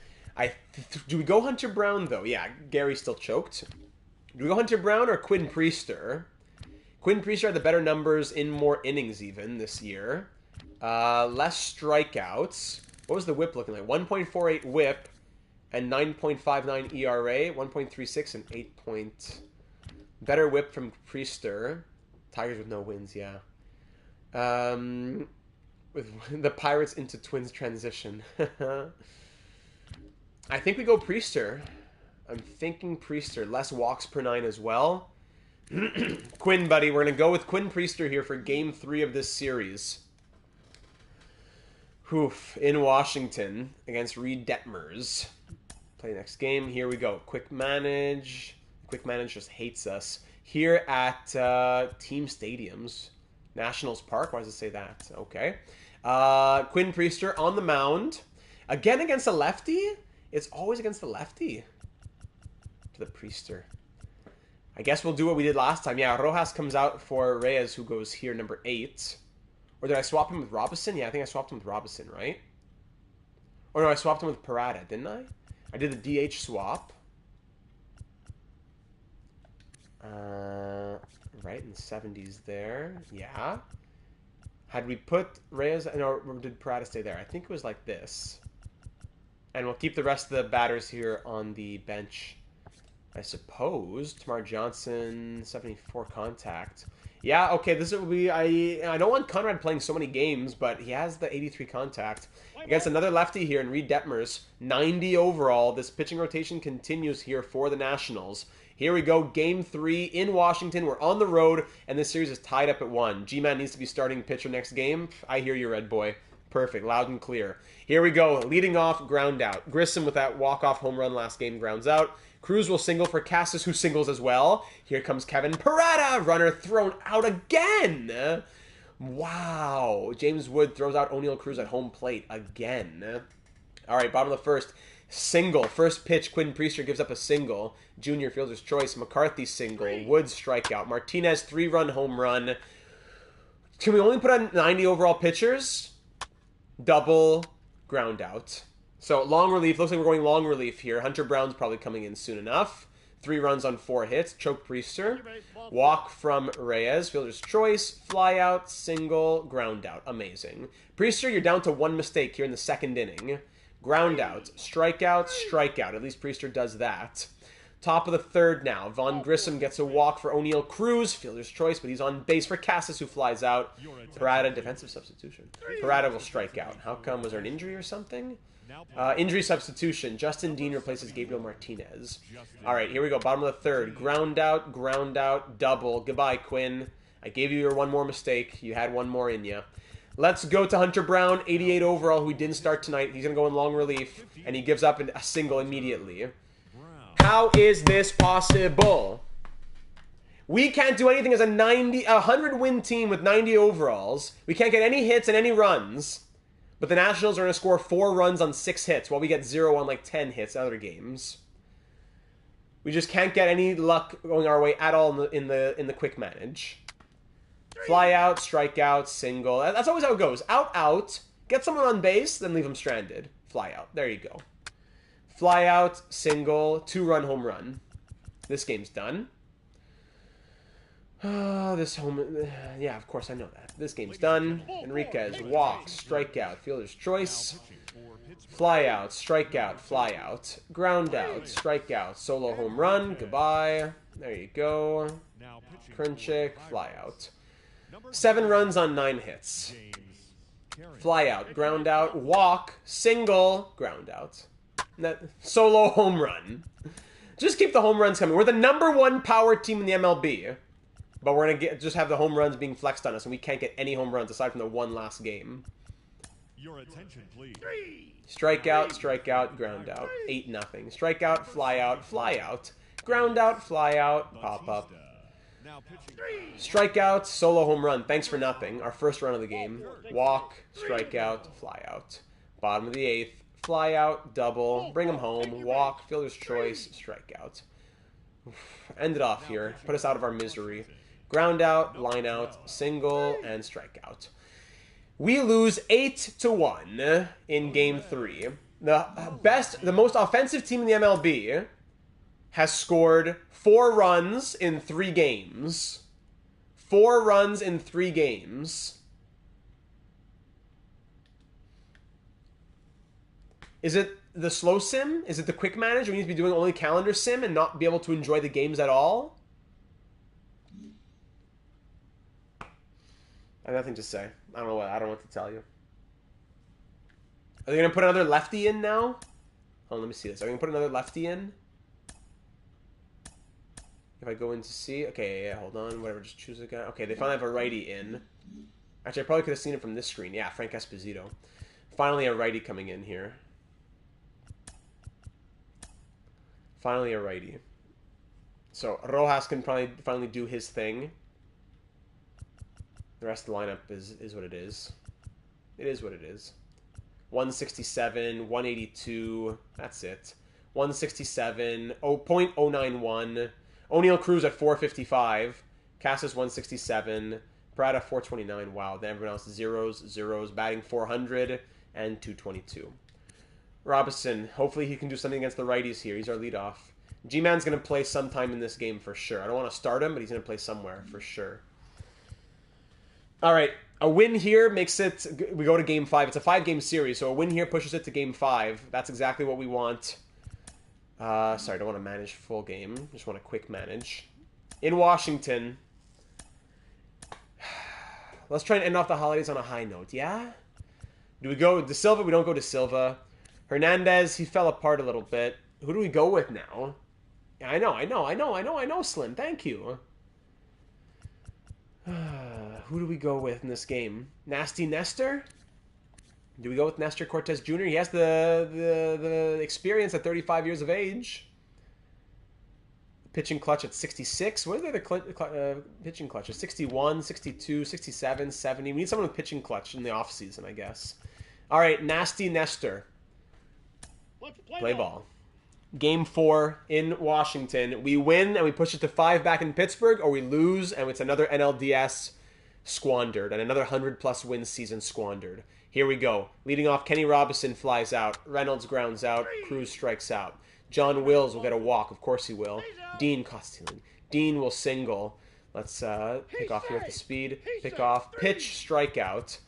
Do we go Hunter Brown, though? Yeah, Gary's still choked. Do we go Hunter Brown or Quinn Priester? Quinn Priester had the better numbers in more innings even this year. Less strikeouts. What was the whip looking like? 1.48 whip and 9.59 ERA. 1.36 and 8 Better whip from Priester. Tigers with no wins, yeah. With the Pirates into Twins transition. I think we go Priester. I'm thinking Priester. Less walks per 9 as well. Quinn, buddy. We're going to go with Quinn Priester here for Game 3 of this series. Oof, in Washington against Reed Detmers. Play next game. Here we go. Quick Manage. Quick Manage just hates us. Here at Team Stadiums. Nationals Park. Why does it say that? Okay. Quinn Priester on the mound. Again against a lefty? It's always against the lefty. To the Priester. I guess we'll do what we did last time. Yeah, Rojas comes out for Reyes, who goes here, number 8. Or did I swap him with Robinson? Yeah, I think I swapped him with Robinson, right? Or no, I swapped him with Parada, didn't I? I did the DH swap. Right in the 70s there. Yeah. Had we put Reyes... No, or did Parada stay there? I think it was like this. And we'll keep the rest of the batters here on the bench, I suppose. Tamar Johnson, 74 contact. Yeah, okay, this will be... I don't want Conrad playing so many games, but he has the 83 contact. Against another lefty here in Reed Detmers, 90 overall. This pitching rotation continues here for the Nationals. Here we go, Game 3 in Washington. We're on the road, and this series is tied up at 1. G-Man needs to be starting pitcher next game. I hear you, Red Boy. Perfect, loud and clear. Here we go, leading off, ground out. Grissom with that walk-off home run last game grounds out. Cruz will single for Casas, who singles as well. Here comes Kevin Parada. Runner thrown out again. Wow. James Wood throws out O'Neal Cruz at home plate again. All right, bottom of the first. Single. First pitch, Quinn Priester gives up a single. Junior fielder's choice. McCarthy single. Wood strikeout. Martinez 3-run home run. Can we only put on 90 overall pitchers? Double ground out. So, long relief. Looks like we're going long relief here. Hunter Brown's probably coming in soon enough. 3 runs on 4 hits. Choke Priester. Walk from Reyes. Fielder's choice. Fly out. Single. Ground out. Amazing. Priester, you're down to 1 mistake here in the 2nd inning. Ground out. Strikeout. Strikeout. At least Priester does that. Top of the 3rd now. Von Grissom gets a walk for O'Neal Cruz. Fielder's choice, but he's on base for Casas, who flies out. Parada, defensive substitution. Parada will strike out. How come? Was there an injury or something? Injury substitution. Justin Dean replaces Gabriel Martinez. All right, here we go. Bottom of the 3rd. Ground out, double. Goodbye, Quinn. I gave you your 1 more mistake. You had 1 more in you. Let's go to Hunter Brown, 88 overall, who he didn't start tonight. He's going to go in long relief, and he gives up a single immediately. How is this possible? We can't do anything as a 100-win team with 90 overalls. We can't get any hits and any runs. But the Nationals are going to score 4 runs on 6 hits, while we get 0 on like 10 hits in other games. We just can't get any luck going our way at all in the quick manage. Fly out, strike out, single. That's always how it goes. Out, get someone on base, then leave them stranded. Fly out. There you go. Fly out, single, 2-run home run. This game's done. Yeah, of course I know that. This game's done. Enriquez walks, strikeout, fielder's choice. Fly out, strikeout, fly out. Ground out, strikeout, solo home run. Goodbye. There you go. Krunchik, fly out. 7 runs on 9 hits. Fly out, ground out, walk, single, ground out. Solo home run. Just keep the home runs coming. We're the #1 power team in the MLB. But we're going to just have the home runs being flexed on us, and we can't get any home runs aside from the 1 last game. Your attention, please. Strikeout, ground out. 8-0. Strikeout, fly out. Ground out, fly out, pop up. Strikeout, solo home run. Thanks for nothing. Our first run of the game. Walk, strikeout, fly out. Bottom of the 8th. Fly out, double. Bring him home. Walk, fielder's choice, strikeout. End it off here. Put us out of our misery. Ground out, line out, single, and strikeout. We lose 8-1 in Game 3. The most offensive team in the MLB has scored 4 runs in 3 games. 4 runs in 3 games. Is it the slow sim? Is it the quick manage? We need to be doing only calendar sim and not be able to enjoy the games at all? I have nothing to say. I don't know what to tell you. Are they going to put another lefty in now? Hold on, let me see this. Are they going to put another lefty in? If I go in to see... Okay, yeah, hold on. Whatever, just choose a guy. Okay, they finally have a righty in. Actually, I probably could have seen it from this screen. Yeah, Frank Esposito. finally a righty coming in here. Finally a righty. So Rojas can probably finally do his thing. The rest of the lineup is what it is. It is what it is. 167, 182. That's it. 167, 0.091. O'Neal Cruz at 455. Casas 167. Parada 429. Wow. Then everyone else zeros. Batting 400 and 222. Robinson. Hopefully he can do something against the righties here. He's our leadoff. G-Man's going to play sometime in this game for sure. I don't want to start him, but he's going to play somewhere for sure. All right. A win here makes it... We go to Game 5. It's a 5-game series, so a win here pushes it to Game 5. That's exactly what we want. Sorry, I don't want to manage full game. Just want to quick manage. In Washington. Let's try and end off the holidays on a high note, yeah? Do we go De Silva? We don't go De Silva. Hernandez, he fell apart a little bit. Who do we go with now? I know, Slim. Thank you. Who do we go with in this game? Nasty Nestor? Do we go with Nestor Cortez Jr.? He has the experience at 35 years of age. Pitching clutch at 66. What are the pitching clutches? 61, 62, 67, 70. We need someone with pitching clutch in the offseason, I guess. All right, Nasty Nestor. Let's Play ball. Game 4 in Washington. We win and we push it to 5 back in Pittsburgh, or we lose and it's another NLDS squandered and another 100-plus win season squandered. Here we go. Leading off, Kenny Robinson flies out. Reynolds grounds out. Cruz strikes out. John Wills will get a walk. Of course he will. Dean caught stealing. Dean will single. Let's pick off here with the speed. Pick off. Pitch, strikeout.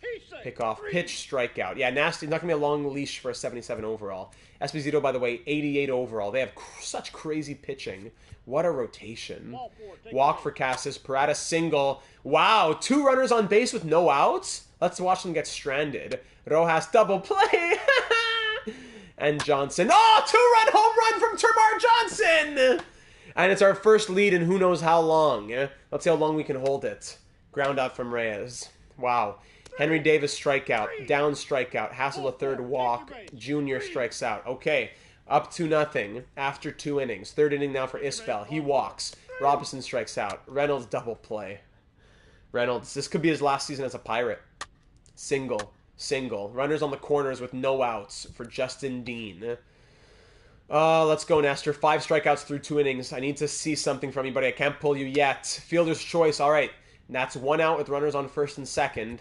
Pick off. Pitch, strikeout. Yeah, Nasty. Not going to be a long leash for a 77 overall. Esposito, by the way, 88 overall. They have such crazy pitching. What a rotation. Walk for Casas. Parada single. Wow, 2 runners on base with no outs? Let's watch them get stranded. Rojas double play. And Johnson. Oh, 2-run home run from Termarr Johnson! And it's our first lead in who knows how long. Let's see how long we can hold it. Ground out from Reyes. Wow. Henry Davis strikeout. Down strikeout. Hassel a third walk. Junior strikes out. Okay. Up 2-0 after 2 innings. 3rd inning now for Isbell. He walks. Robinson strikes out. Reynolds double play. Reynolds. This could be his last season as a Pirate. Single. Runners on the corners with no outs for Justin Dean. Let's go, Nestor. 5 strikeouts through 2 innings. I need to see something from you, buddy. I can't pull you yet. Fielder's choice. All right. And that's 1 out with runners on 1st and 2nd.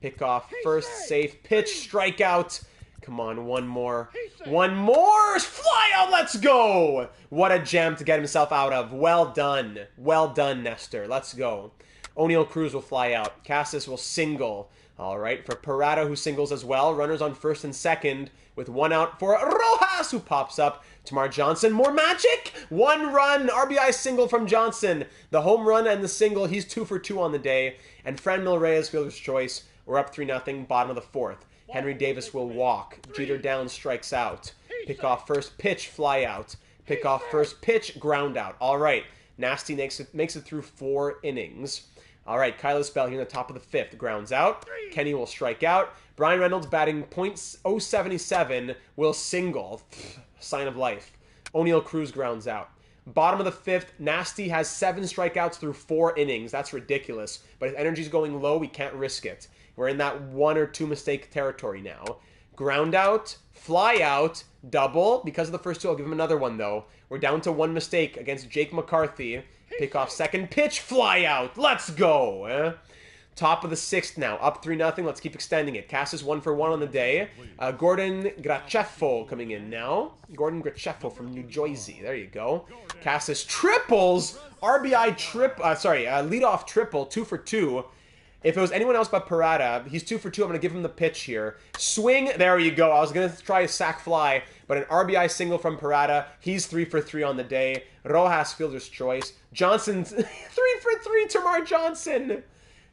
Pick off first, safe, pitch, strikeout. Come on, 1 more. 1 more! Fly out, let's go! What a jam to get himself out of. Well done. Well done, Nestor. Let's go. O'Neal Cruz will fly out. Casas will single. All right, for Parada, who singles as well. Runners on 1st and 2nd with 1 out for Rojas, who pops up. Termarr Johnson, more magic! 1 run, RBI single from Johnson. The home run and the single, he's 2 for 2 on the day. And Franmil Reyes, fielder's choice. We're up 3-0, bottom of the 4th. Henry Davis will walk. Jeter down, strikes out. Pick off first pitch, fly out. Pick off first pitch, ground out. All right, Nasty makes it through 4 innings. All right, Kyle Bell here in the top of the 5th. Grounds out. Kenny will strike out. Brian Reynolds batting .077 will single. Sign of life. O'Neal Cruz grounds out. Bottom of the 5th, Nasty has 7 strikeouts through 4 innings. That's ridiculous. But if energy's going low, we can't risk it. We're in that 1 or 2 mistake territory now. Ground out, fly out, double. Because of the first 2, I'll give him another one, though. We're down to 1 mistake against Jake McCarthy. Pick off second pitch, fly out. Let's go. Top of the 6th now, up 3-0. Let's keep extending it. Casas 1 for 1 on the day. Gordon Gracheffo coming in now. Gordon Gracheffo from New Jersey. There you go. Casas triples. RBI leadoff triple, 2 for 2. If it was anyone else but Parada, he's 2 for 2. I'm going to give him the pitch here. Swing. There you go. I was going to try a sac fly, but an RBI single from Parada. He's 3 for 3 on the day. Rojas, fielder's choice. Johnson, 3 for 3. Termarr Johnson.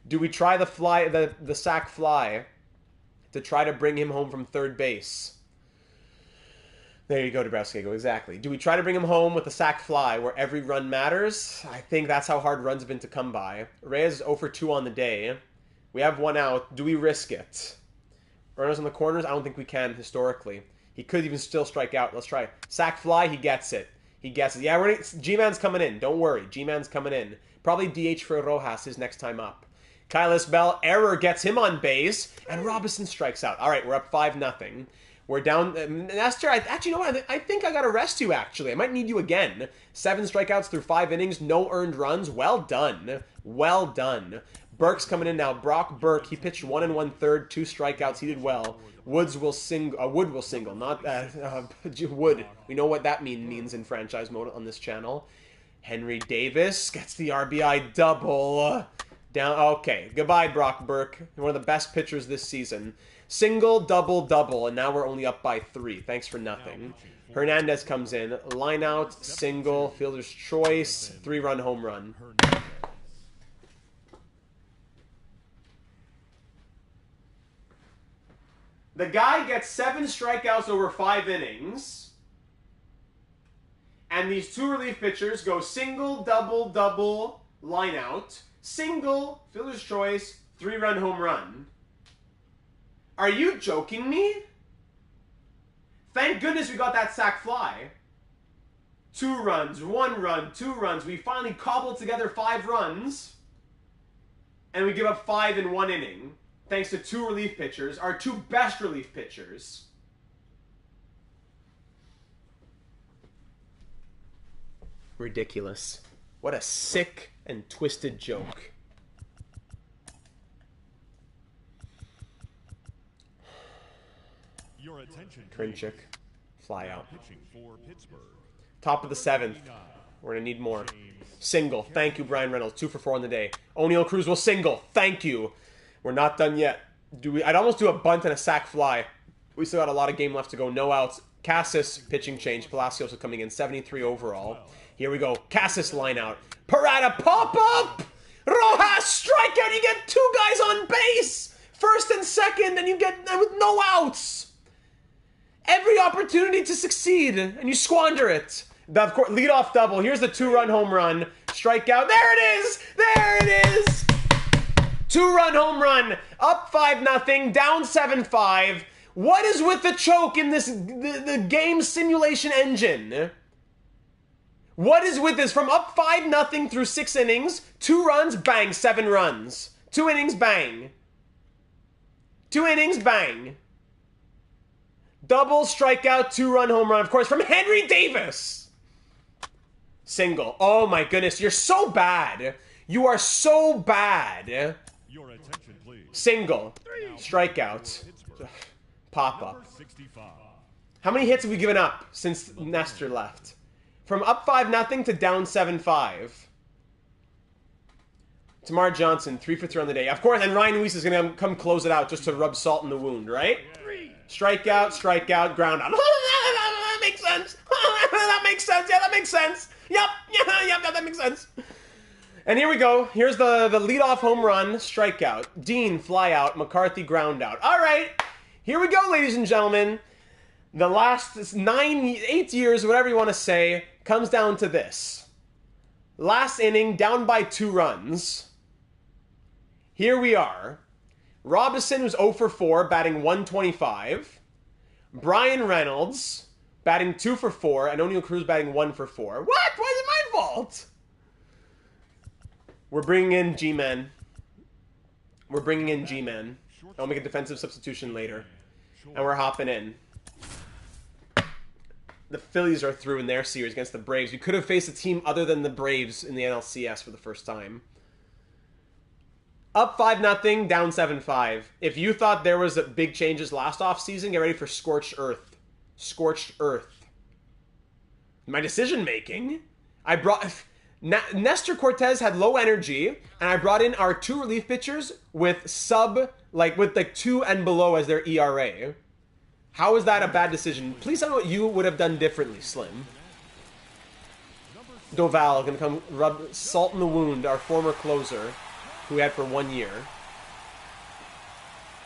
Do we try the sac fly to try to bring him home from 3rd base? There you go, Dabrowski. Exactly. Do we try to bring him home with a sac fly where every run matters? I think that's how hard runs have been to come by. Reyes is 0 for 2 on the day. We have 1 out. Do we risk it? Runners on the corners, I don't think we can historically. He could even still strike out. Let's try. Sack fly, he gets it. He gets it. Yeah, G-Man's coming in. Don't worry. G-Man's coming in. Probably DH for Rojas his next time up. Kylis Bell, error gets him on base. And Robinson strikes out. All right, we're up 5-0. We're down. Nestor, actually, you know what? I think I got to rest you, actually. I might need you again. 7 strikeouts through 5 innings. No earned runs. Well done. Well done. Burke's coming in now. Brock Burke. He pitched 1 1/3, 2 strikeouts. He did well. Wood will single, not Wood. We know what that means in franchise mode on this channel. Henry Davis gets the RBI double. Down. Okay, goodbye, Brock Burke. One of the best pitchers this season. Single, double, double, and now we're only up by 3. Thanks for nothing. Hernandez comes in. Line out, single, fielder's choice, 3-run home run. The guy gets 7 strikeouts over 5 innings. And these 2 relief pitchers go single, double, double, line out. Single, fielder's choice, 3-run home run. Are you joking me? Thank goodness we got that sac fly. 2 runs, 1 run, 2 runs. We finally cobbled together 5 runs. And we give up 5 in 1 inning. Thanks to 2 relief pitchers, our 2 best relief pitchers. Ridiculous. What a sick and twisted joke. Your attention, Krinchik, fly out. pitching for Pittsburgh. Top of the 7th. We're going to need more. Single. Thank you, Brian Reynolds. 2 for 4 on the day. O'Neal Cruz will single. Thank you. We're not done yet. I'd almost do a bunt and a sac fly. We still got a lot of game left to go. No outs. Cassis, pitching change. Palacios is coming in. 73 overall. Here we go. Cassis line out. Parada pop up! Rojas strikeout. You get 2 guys on base. First and second, and you get with no outs. Every opportunity to succeed, and you squander it. Of course, leadoff double. Here's the 2-run home run. Strikeout. There it is. There it is. 2-run home run, up 5-0, down 7-5. What is with the choke in this the game simulation engine? What is with this? From up 5-0 through 6 innings, 2 runs, bang, 7 runs. 2 innings, bang. 2 innings, bang. Double, strikeout, 2-run home run, of course, from Henry Davis. Single. Oh my goodness, you're so bad. You are so bad. Your attention, please. Single. Strikeout. Pop up. 65. How many hits have we given up since Nestor left? From up 5-0 to down 7-5. Tamar Johnson, 3 for 3 on the day. Of course, and Ryan Weiss is going to come close it out just to rub salt in the wound, right? Strikeout, strikeout, ground out. That makes sense. That makes sense. Yeah, that makes sense. Yep, that makes sense. And here we go. Here's the leadoff home run, strikeout. Dean, fly out. McCarthy, ground out. All right. Here we go, ladies and gentlemen. The last 8 years, whatever you want to say, comes down to this. Last inning, down by 2 runs. Here we are. Robinson was 0 for 4, batting 125. Brian Reynolds, batting 2 for 4, and O'Neal Cruz batting 1 for 4. What? Why is it my fault? We're bringing in G-Men. We're bringing in G-Men. I'll make a defensive substitution later. And we're hopping in. The Phillies are through in their series against the Braves. We could have faced a team other than the Braves in the NLCS for the first time. Up 5-0, down 7-5. If you thought there was big changes last offseason, get ready for scorched earth. Scorched earth. My decision making. Nestor Cortez had low energy, and I brought in our 2 relief pitchers with 2 and below as their ERA. How is that a bad decision? Please tell me what you would have done differently, Slim. Doval gonna come rub salt in the wound, our former closer, who we had for 1 year.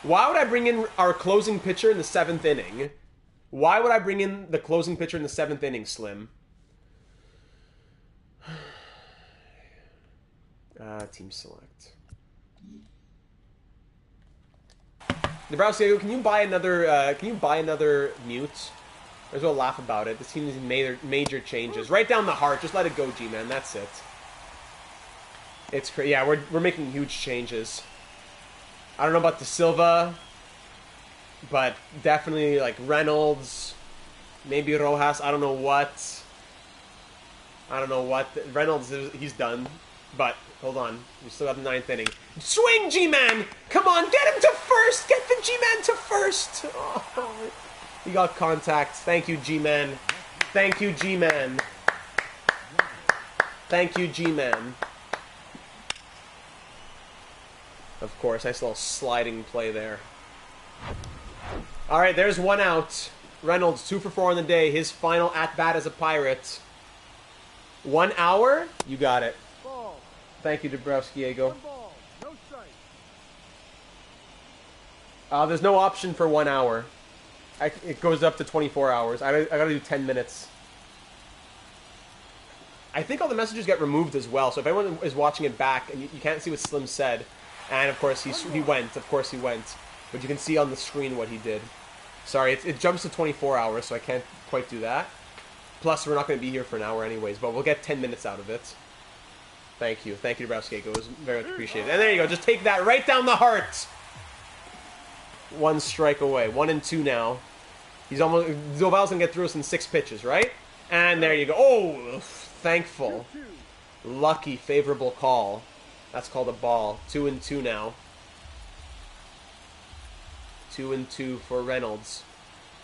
Why would I bring in our closing pitcher in the 7th inning? Why would I bring in the closing pitcher in the 7th inning, Slim? Team select. Dabrowski, can you buy another mute? Might as well laugh about it. This team needs major changes. Right down the heart. Just let it go, G-Man. That's it. It's crazy. Yeah, we're making huge changes. I don't know about De Silva, but definitely like Reynolds, maybe Rojas. I don't know what. Reynolds, he's done. But hold on, we still got the 9th inning. Swing, G-Man! Come on, get him to first. Get the G-Man to first. Oh, he got contact. Thank you, G-Man. Thank you, G-Man. Thank you, G-Man. Of course, nice little sliding play there. All right, there's 1 out. Reynolds, 2 for 4 on the day. His final at-bat as a Pirate. 1 hour? You got it. Ball. Thank you, Dabrowski-Diego. 1 ball. No strike. There's no option for 1 hour. It goes up to 24 hours. I gotta do 10 minutes. I think all the messages get removed as well, so if anyone is watching it back and you can't see what Slim said, and of course he went, but you can see on the screen what he did. Sorry, it jumps to 24 hours, so I can't quite do that. Plus, we're not going to be here for an hour anyways, but we'll get 10 minutes out of it. Thank you, Dabrowski. It was very much appreciated. And there you go, just take that right down the heart. 1 strike away, 1 and 2 now. He's almost, Zoval's going to get through us in 6 pitches, right? And there you go. Oh, thankful. Lucky, favorable call. That's called a ball. 2 and 2 now. 2 and 2 for Reynolds.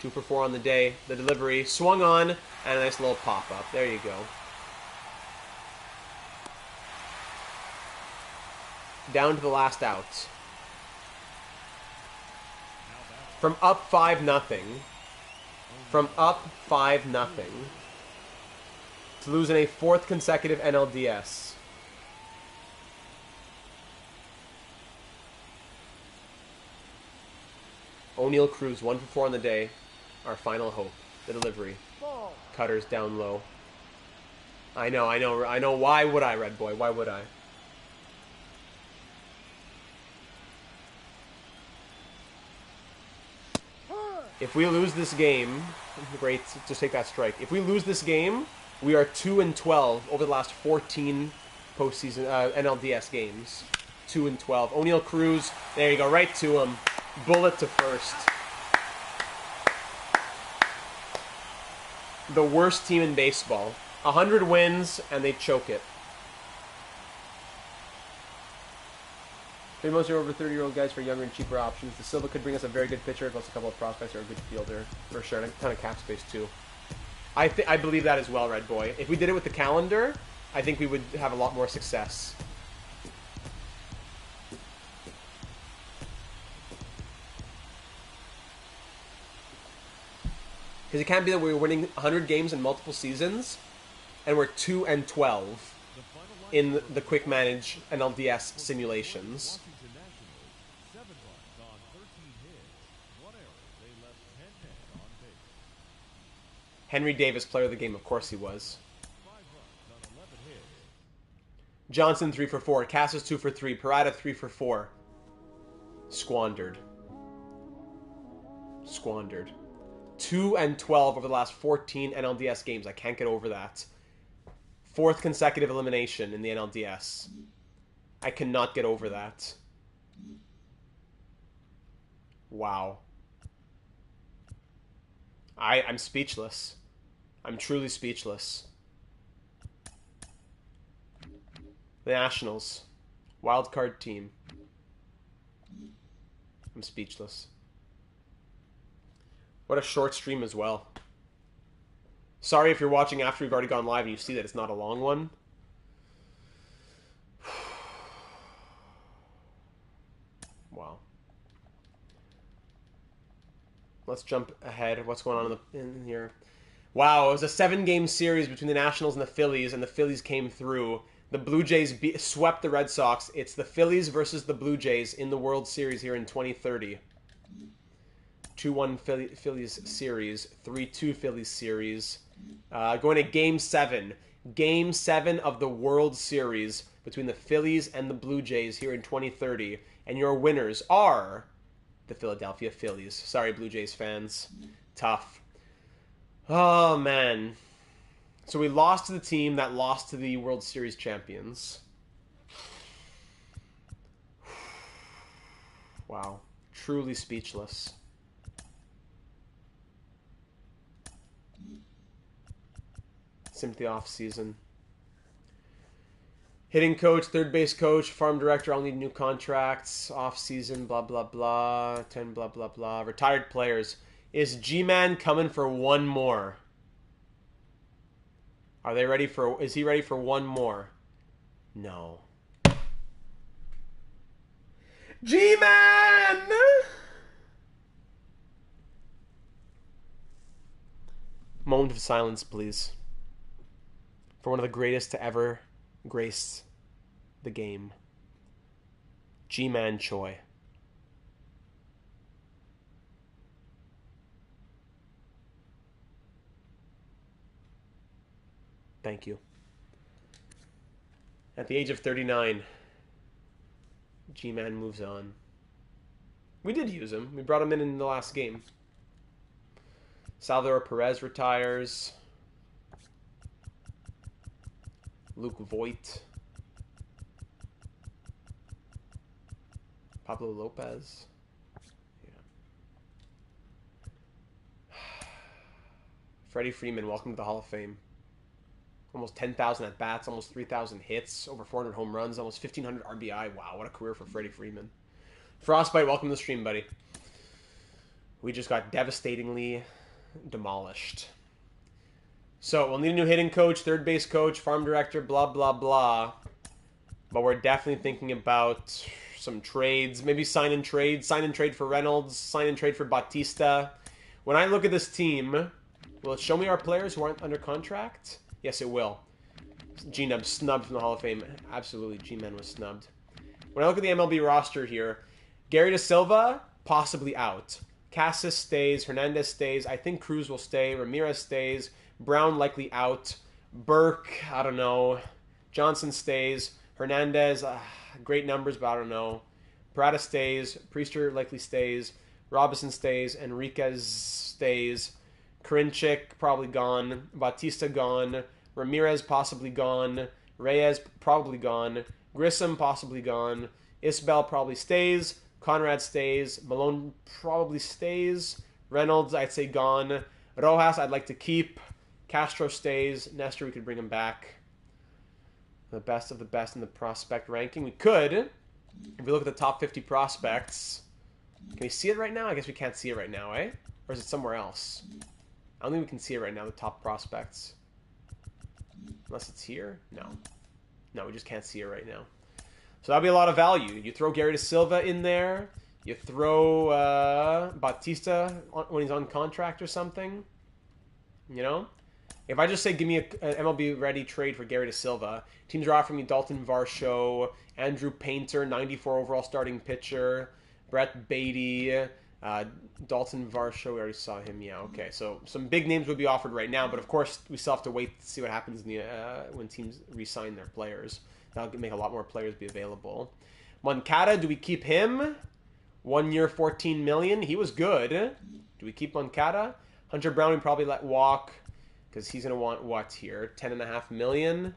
2 for 4 on the day. The delivery swung on, and a nice little pop-up. There you go. Down to the last out. From up 5-0. From up 5-0. To lose in a 4th consecutive NLDS. O'Neal Cruz, 1 for 4 on the day. Our final hope. The delivery. Ball. Cutters down low. I know. Why would I, Red Boy? Why would I? If we lose this game, great, just take that strike. If we lose this game, we are 2 and 12 over the last 14 postseason NLDS games. 2 and 12. O'Neal Cruz, there you go, right to him. Bullet to first. The worst team in baseball. 100 wins, and they choke it. Most are over 30-year-old guys for younger and cheaper options. De Silva could bring us a very good pitcher, plus a couple of prospects or a good fielder, for sure, and a ton of cap space, too. I believe that as well, Red Boy. If we did it with the calendar, I think we would have a lot more success. Because it can't be that we're winning 100 games in multiple seasons, and we're 2 and 12 in the quick manage NLDS simulations. Henry Davis, player of the game, of course he was. Johnson 3 for 4, Casas 2 for 3, Parada 3 for 4. Squandered. 2 and 12 over the last 14 NLDS games. I can't get over that. 4th consecutive elimination in the NLDS. I cannot get over that. Wow. I'm speechless. I'm truly speechless. The Nationals. Wild card team. I'm speechless. What a short stream as well. Sorry if you're watching after we've already gone live and you see that it's not a long one. Wow. Let's jump ahead. What's going on in here? Wow, it was a 7-game series between the Nationals and the Phillies came through. The Blue Jays swept the Red Sox. It's the Phillies versus the Blue Jays in the World Series here in 2030. 2-1 Phillies series, 3-2 Phillies series. Going to Game 7. Game 7 of the World Series between the Phillies and the Blue Jays here in 2030. And your winners are the Philadelphia Phillies. Sorry, Blue Jays fans. Tough. Oh, man. So we lost to the team that lost to the World Series champions. Wow. Truly speechless. Simply off season. Hitting coach, third base coach, farm director all need new contracts. Off season, blah blah blah. 10 blah blah blah. Retired players. Is G-Man coming for one more? Are they ready for? Is he ready for one more? No. G-Man! Moment of silence, please. For one of the greatest to ever grace the game. G-Man Choi. Thank you. At the age of 39, G-Man moves on. We did use him. We brought him in the last game. Salvador Perez retires. Luke Voigt. Pablo Lopez. Yeah. Freddie Freeman, welcome to the Hall of Fame. Almost 10,000 at-bats, almost 3,000 hits, over 400 home runs, almost 1,500 RBI. Wow, what a career for Freddie Freeman. Frostbite, welcome to the stream, buddy. We just got devastatingly demolished. So, we'll need a new hitting coach, third base coach, farm director, blah, blah, blah. But we're definitely thinking about some trades. Maybe sign and trade. Sign and trade for Reynolds. Sign and trade for Bautista. When I look at this team, will it show me our players who aren't under contract? Yes, it will. G-Nub snubbed from the Hall of Fame. Absolutely, G-Man was snubbed. When I look at the MLB roster here, Gary DeSilva, possibly out. Cassis stays. Hernandez stays. I think Cruz will stay. Ramirez stays. Brown likely out. Burke, I don't know. Johnson stays. Hernandez, great numbers, but I don't know. Parada stays. Priester likely stays. Robinson stays. Enriquez stays. Karinchik probably gone. Bautista gone. Ramirez possibly gone. Reyes probably gone. Grissom possibly gone. Isbell probably stays. Conrad stays. Malone probably stays. Reynolds, I'd say gone. Rojas, I'd like to keep. Castro stays. Nestor, we could bring him back. The best of the best in the prospect ranking. We could. If we look at the top 50 prospects. Can we see it right now? I guess we can't see it right now, eh? Or is it somewhere else? I don't think we can see it right now, the top prospects. Unless it's here? No. No, we just can't see it right now. So that'll be a lot of value. You throw Gary DeSilva in there. You throw Bautista when he's on contract or something. You know? If I just say, give me an MLB-ready trade for Gary DeSilva, teams are offering me Dalton Varsho, Andrew Painter, 94 overall starting pitcher, Brett Beatty, Dalton Varsho, we already saw him, yeah, okay. So some big names would be offered right now, but of course we still have to wait to see what happens in the, when teams re-sign their players. That'll make a lot more players be available. Moncada, do we keep him? 1 year, $14 million. He was good. Do we keep Moncada? Hunter Brown we probably let walk. Because he's going to want what here? $10.5 million-ish?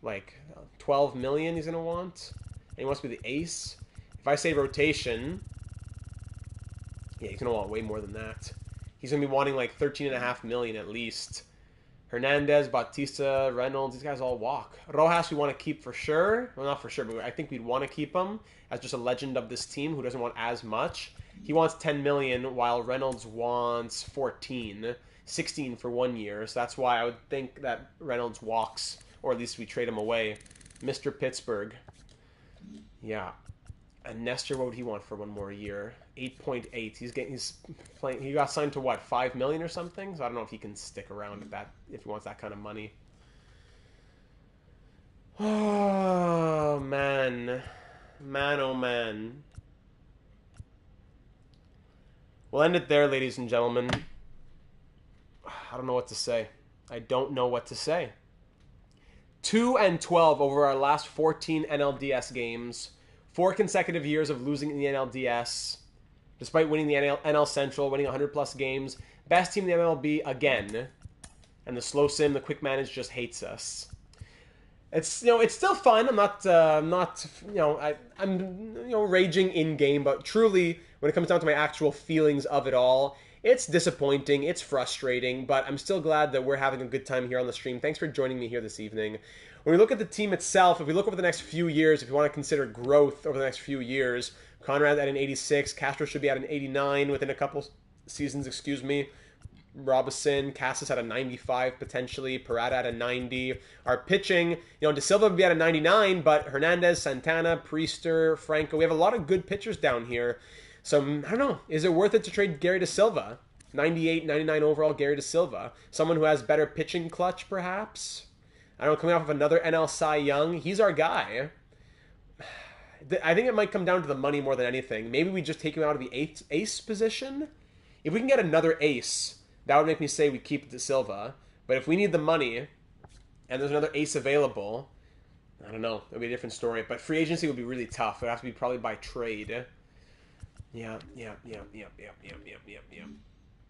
Like 12 million he's going to want? And he wants to be the ace? If I say rotation, yeah, he's going to want way more than that. He's going to be wanting like 13.5 million at least. Hernandez, Bautista, Reynolds, these guys all walk. Rojas we want to keep for sure. Well, not for sure, but I think we'd want to keep him as just a legend of this team who doesn't want as much. He wants 10 million while Reynolds wants 14. 16 for 1 year, so that's why I would think that Reynolds walks, or at least we trade him away. Mr. Pittsburgh. Yeah. And Nestor, what would he want for 1 more year? 8.8. He's playing. He got signed to what, 5 million or something? So I don't know if he can stick around at that if he wants that kind of money. Oh man. Man oh man. We'll end it there, ladies and gentlemen. I don't know what to say. I don't know what to say. 2-12 over our last 14 NLDS games. 4 consecutive years of losing in the NLDS, despite winning the NL Central, winning 100-plus games. Best team in the MLB again. And the slow sim, the quick manage just hates us. It's it's still fun. I'm I'm raging in game, but truly when it comes down to my actual feelings of it all, it's disappointing, it's frustrating, but I'm still glad that we're having a good time here on the stream. Thanks for joining me here this evening. When we look at the team itself, if we look over the next few years, if you want to consider growth over the next few years, Conrad at an 86, Castro should be at an 89 within a couple seasons, Robinson, Cassis at a 95 potentially, Parada at a 90. Our pitching, De Silva would be at a 99, but Hernandez, Santana, Priester, Franco, we have a lot of good pitchers down here. So, I don't know, is it worth it to trade Gary De Silva? 98, 99 overall Gary De Silva. Someone who has better pitching clutch, perhaps? I don't know, coming off of another NL Cy Young, he's our guy. I think it might come down to the money more than anything. Maybe we just take him out of the ace position? If we can get another ace, that would make me say we keep De Silva. But if we need the money, and there's another ace available, I don't know. It would be a different story. But free agency would be really tough. It would have to be probably by trade. Yeah.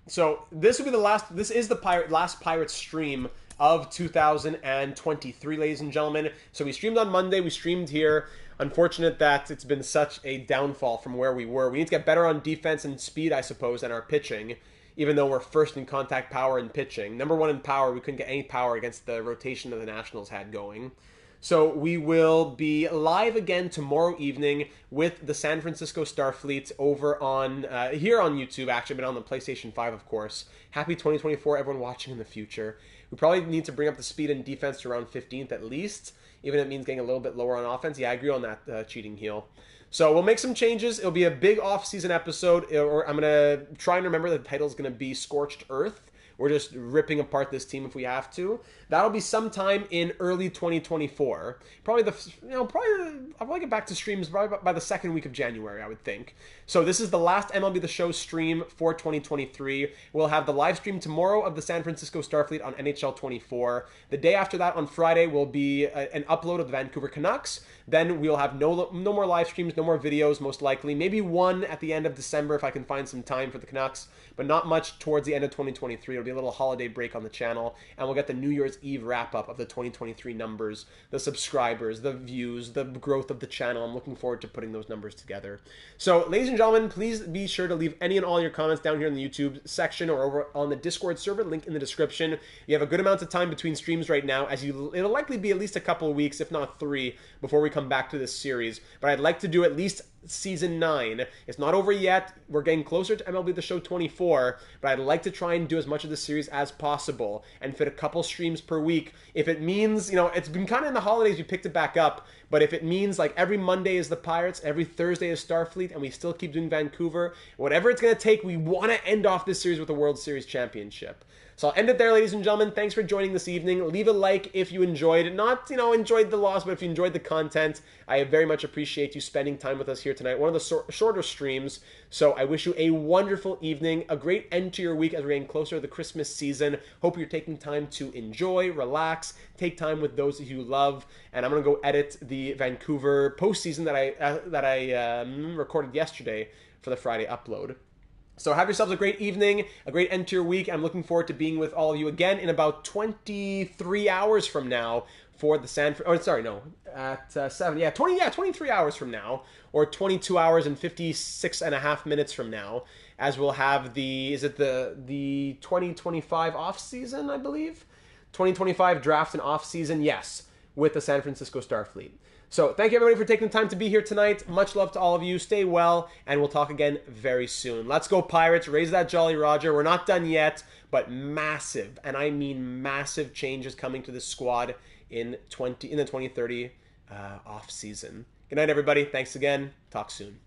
So this would be the last. This is the last Pirates stream of 2023, ladies and gentlemen. So we streamed on Monday. We streamed here. Unfortunate that it's been such a downfall from where we were. We need to get better on defense and speed, I suppose, and our pitching. Even though we're first in contact power and pitching. Number 1 in power, we couldn't get any power against the rotation that the Nationals had going. So we will be live again tomorrow evening with the San Francisco Starfleet over on, here on YouTube, actually, but on the PlayStation 5, of course. Happy 2024, everyone watching in the future. We probably need to bring up the speed and defense to around 15th at least, even if it means getting a little bit lower on offense. Yeah, I agree on that cheating heel. So we'll make some changes. It'll be a big off-season episode, or I'm going to try and remember the title's going to be Scorched Earth. We're just ripping apart this team if we have to. That'll be sometime in early 2024. Probably I'll get back to streams probably by the second week of January, I would think. So this is the last MLB The Show stream for 2023. We'll have the live stream tomorrow of the San Francisco Starfleet on NHL 24. The day after that, on Friday, will be an upload of the Vancouver Canucks. Then we'll have no more live streams, no more videos, most likely. Maybe one at the end of December if I can find some time for the Canucks, but not much towards the end of 2023. It'll be a little holiday break on the channel, and we'll get the New Year's Eve wrap-up of the 2023 numbers, the subscribers, the views, the growth of the channel. I'm looking forward to putting those numbers together. So, ladies and gentlemen, please be sure to leave any and all your comments down here in the YouTube section or over on the Discord server, link in the description. You have a good amount of time between streams right now, it'll likely be at least a couple of weeks, if not 3, before we come back to this series. But I'd like to do at least Season 9. It's not over yet. We're getting closer to MLB The Show 24, but I'd like to try and do as much of the series as possible and fit a couple streams per week. If it means, it's been kind of in the holidays we picked it back up, but if it means like every Monday is the Pirates, every Thursday is Starfleet, and we still keep doing Vancouver, whatever it's going to take, we want to end off this series with a World Series championship. So I'll end it there, ladies and gentlemen. Thanks for joining this evening. Leave a like if you enjoyed. Not, enjoyed the loss, but if you enjoyed the content, I very much appreciate you spending time with us here tonight. One of the shorter streams. So I wish you a wonderful evening, a great end to your week as we're getting closer to the Christmas season. Hope you're taking time to enjoy, relax, take time with those that you love. And I'm going to go edit the Vancouver postseason that I recorded yesterday for the Friday upload. So have yourselves a great evening, a great end to your week. I'm looking forward to being with all of you again in about 23 hours from now for the at 7, 23 hours from now, or 22 hours and 56 and a half minutes from now, as we'll have the 2025 off season, I believe? 2025 draft and off season, yes, with the San Francisco Starfleet. So thank you everybody for taking the time to be here tonight. Much love to all of you. Stay well, and we'll talk again very soon. Let's go Pirates. Raise that Jolly Roger. We're not done yet, but massive, and I mean massive changes coming to this squad in the 2030 off season. Good night, everybody. Thanks again. Talk soon.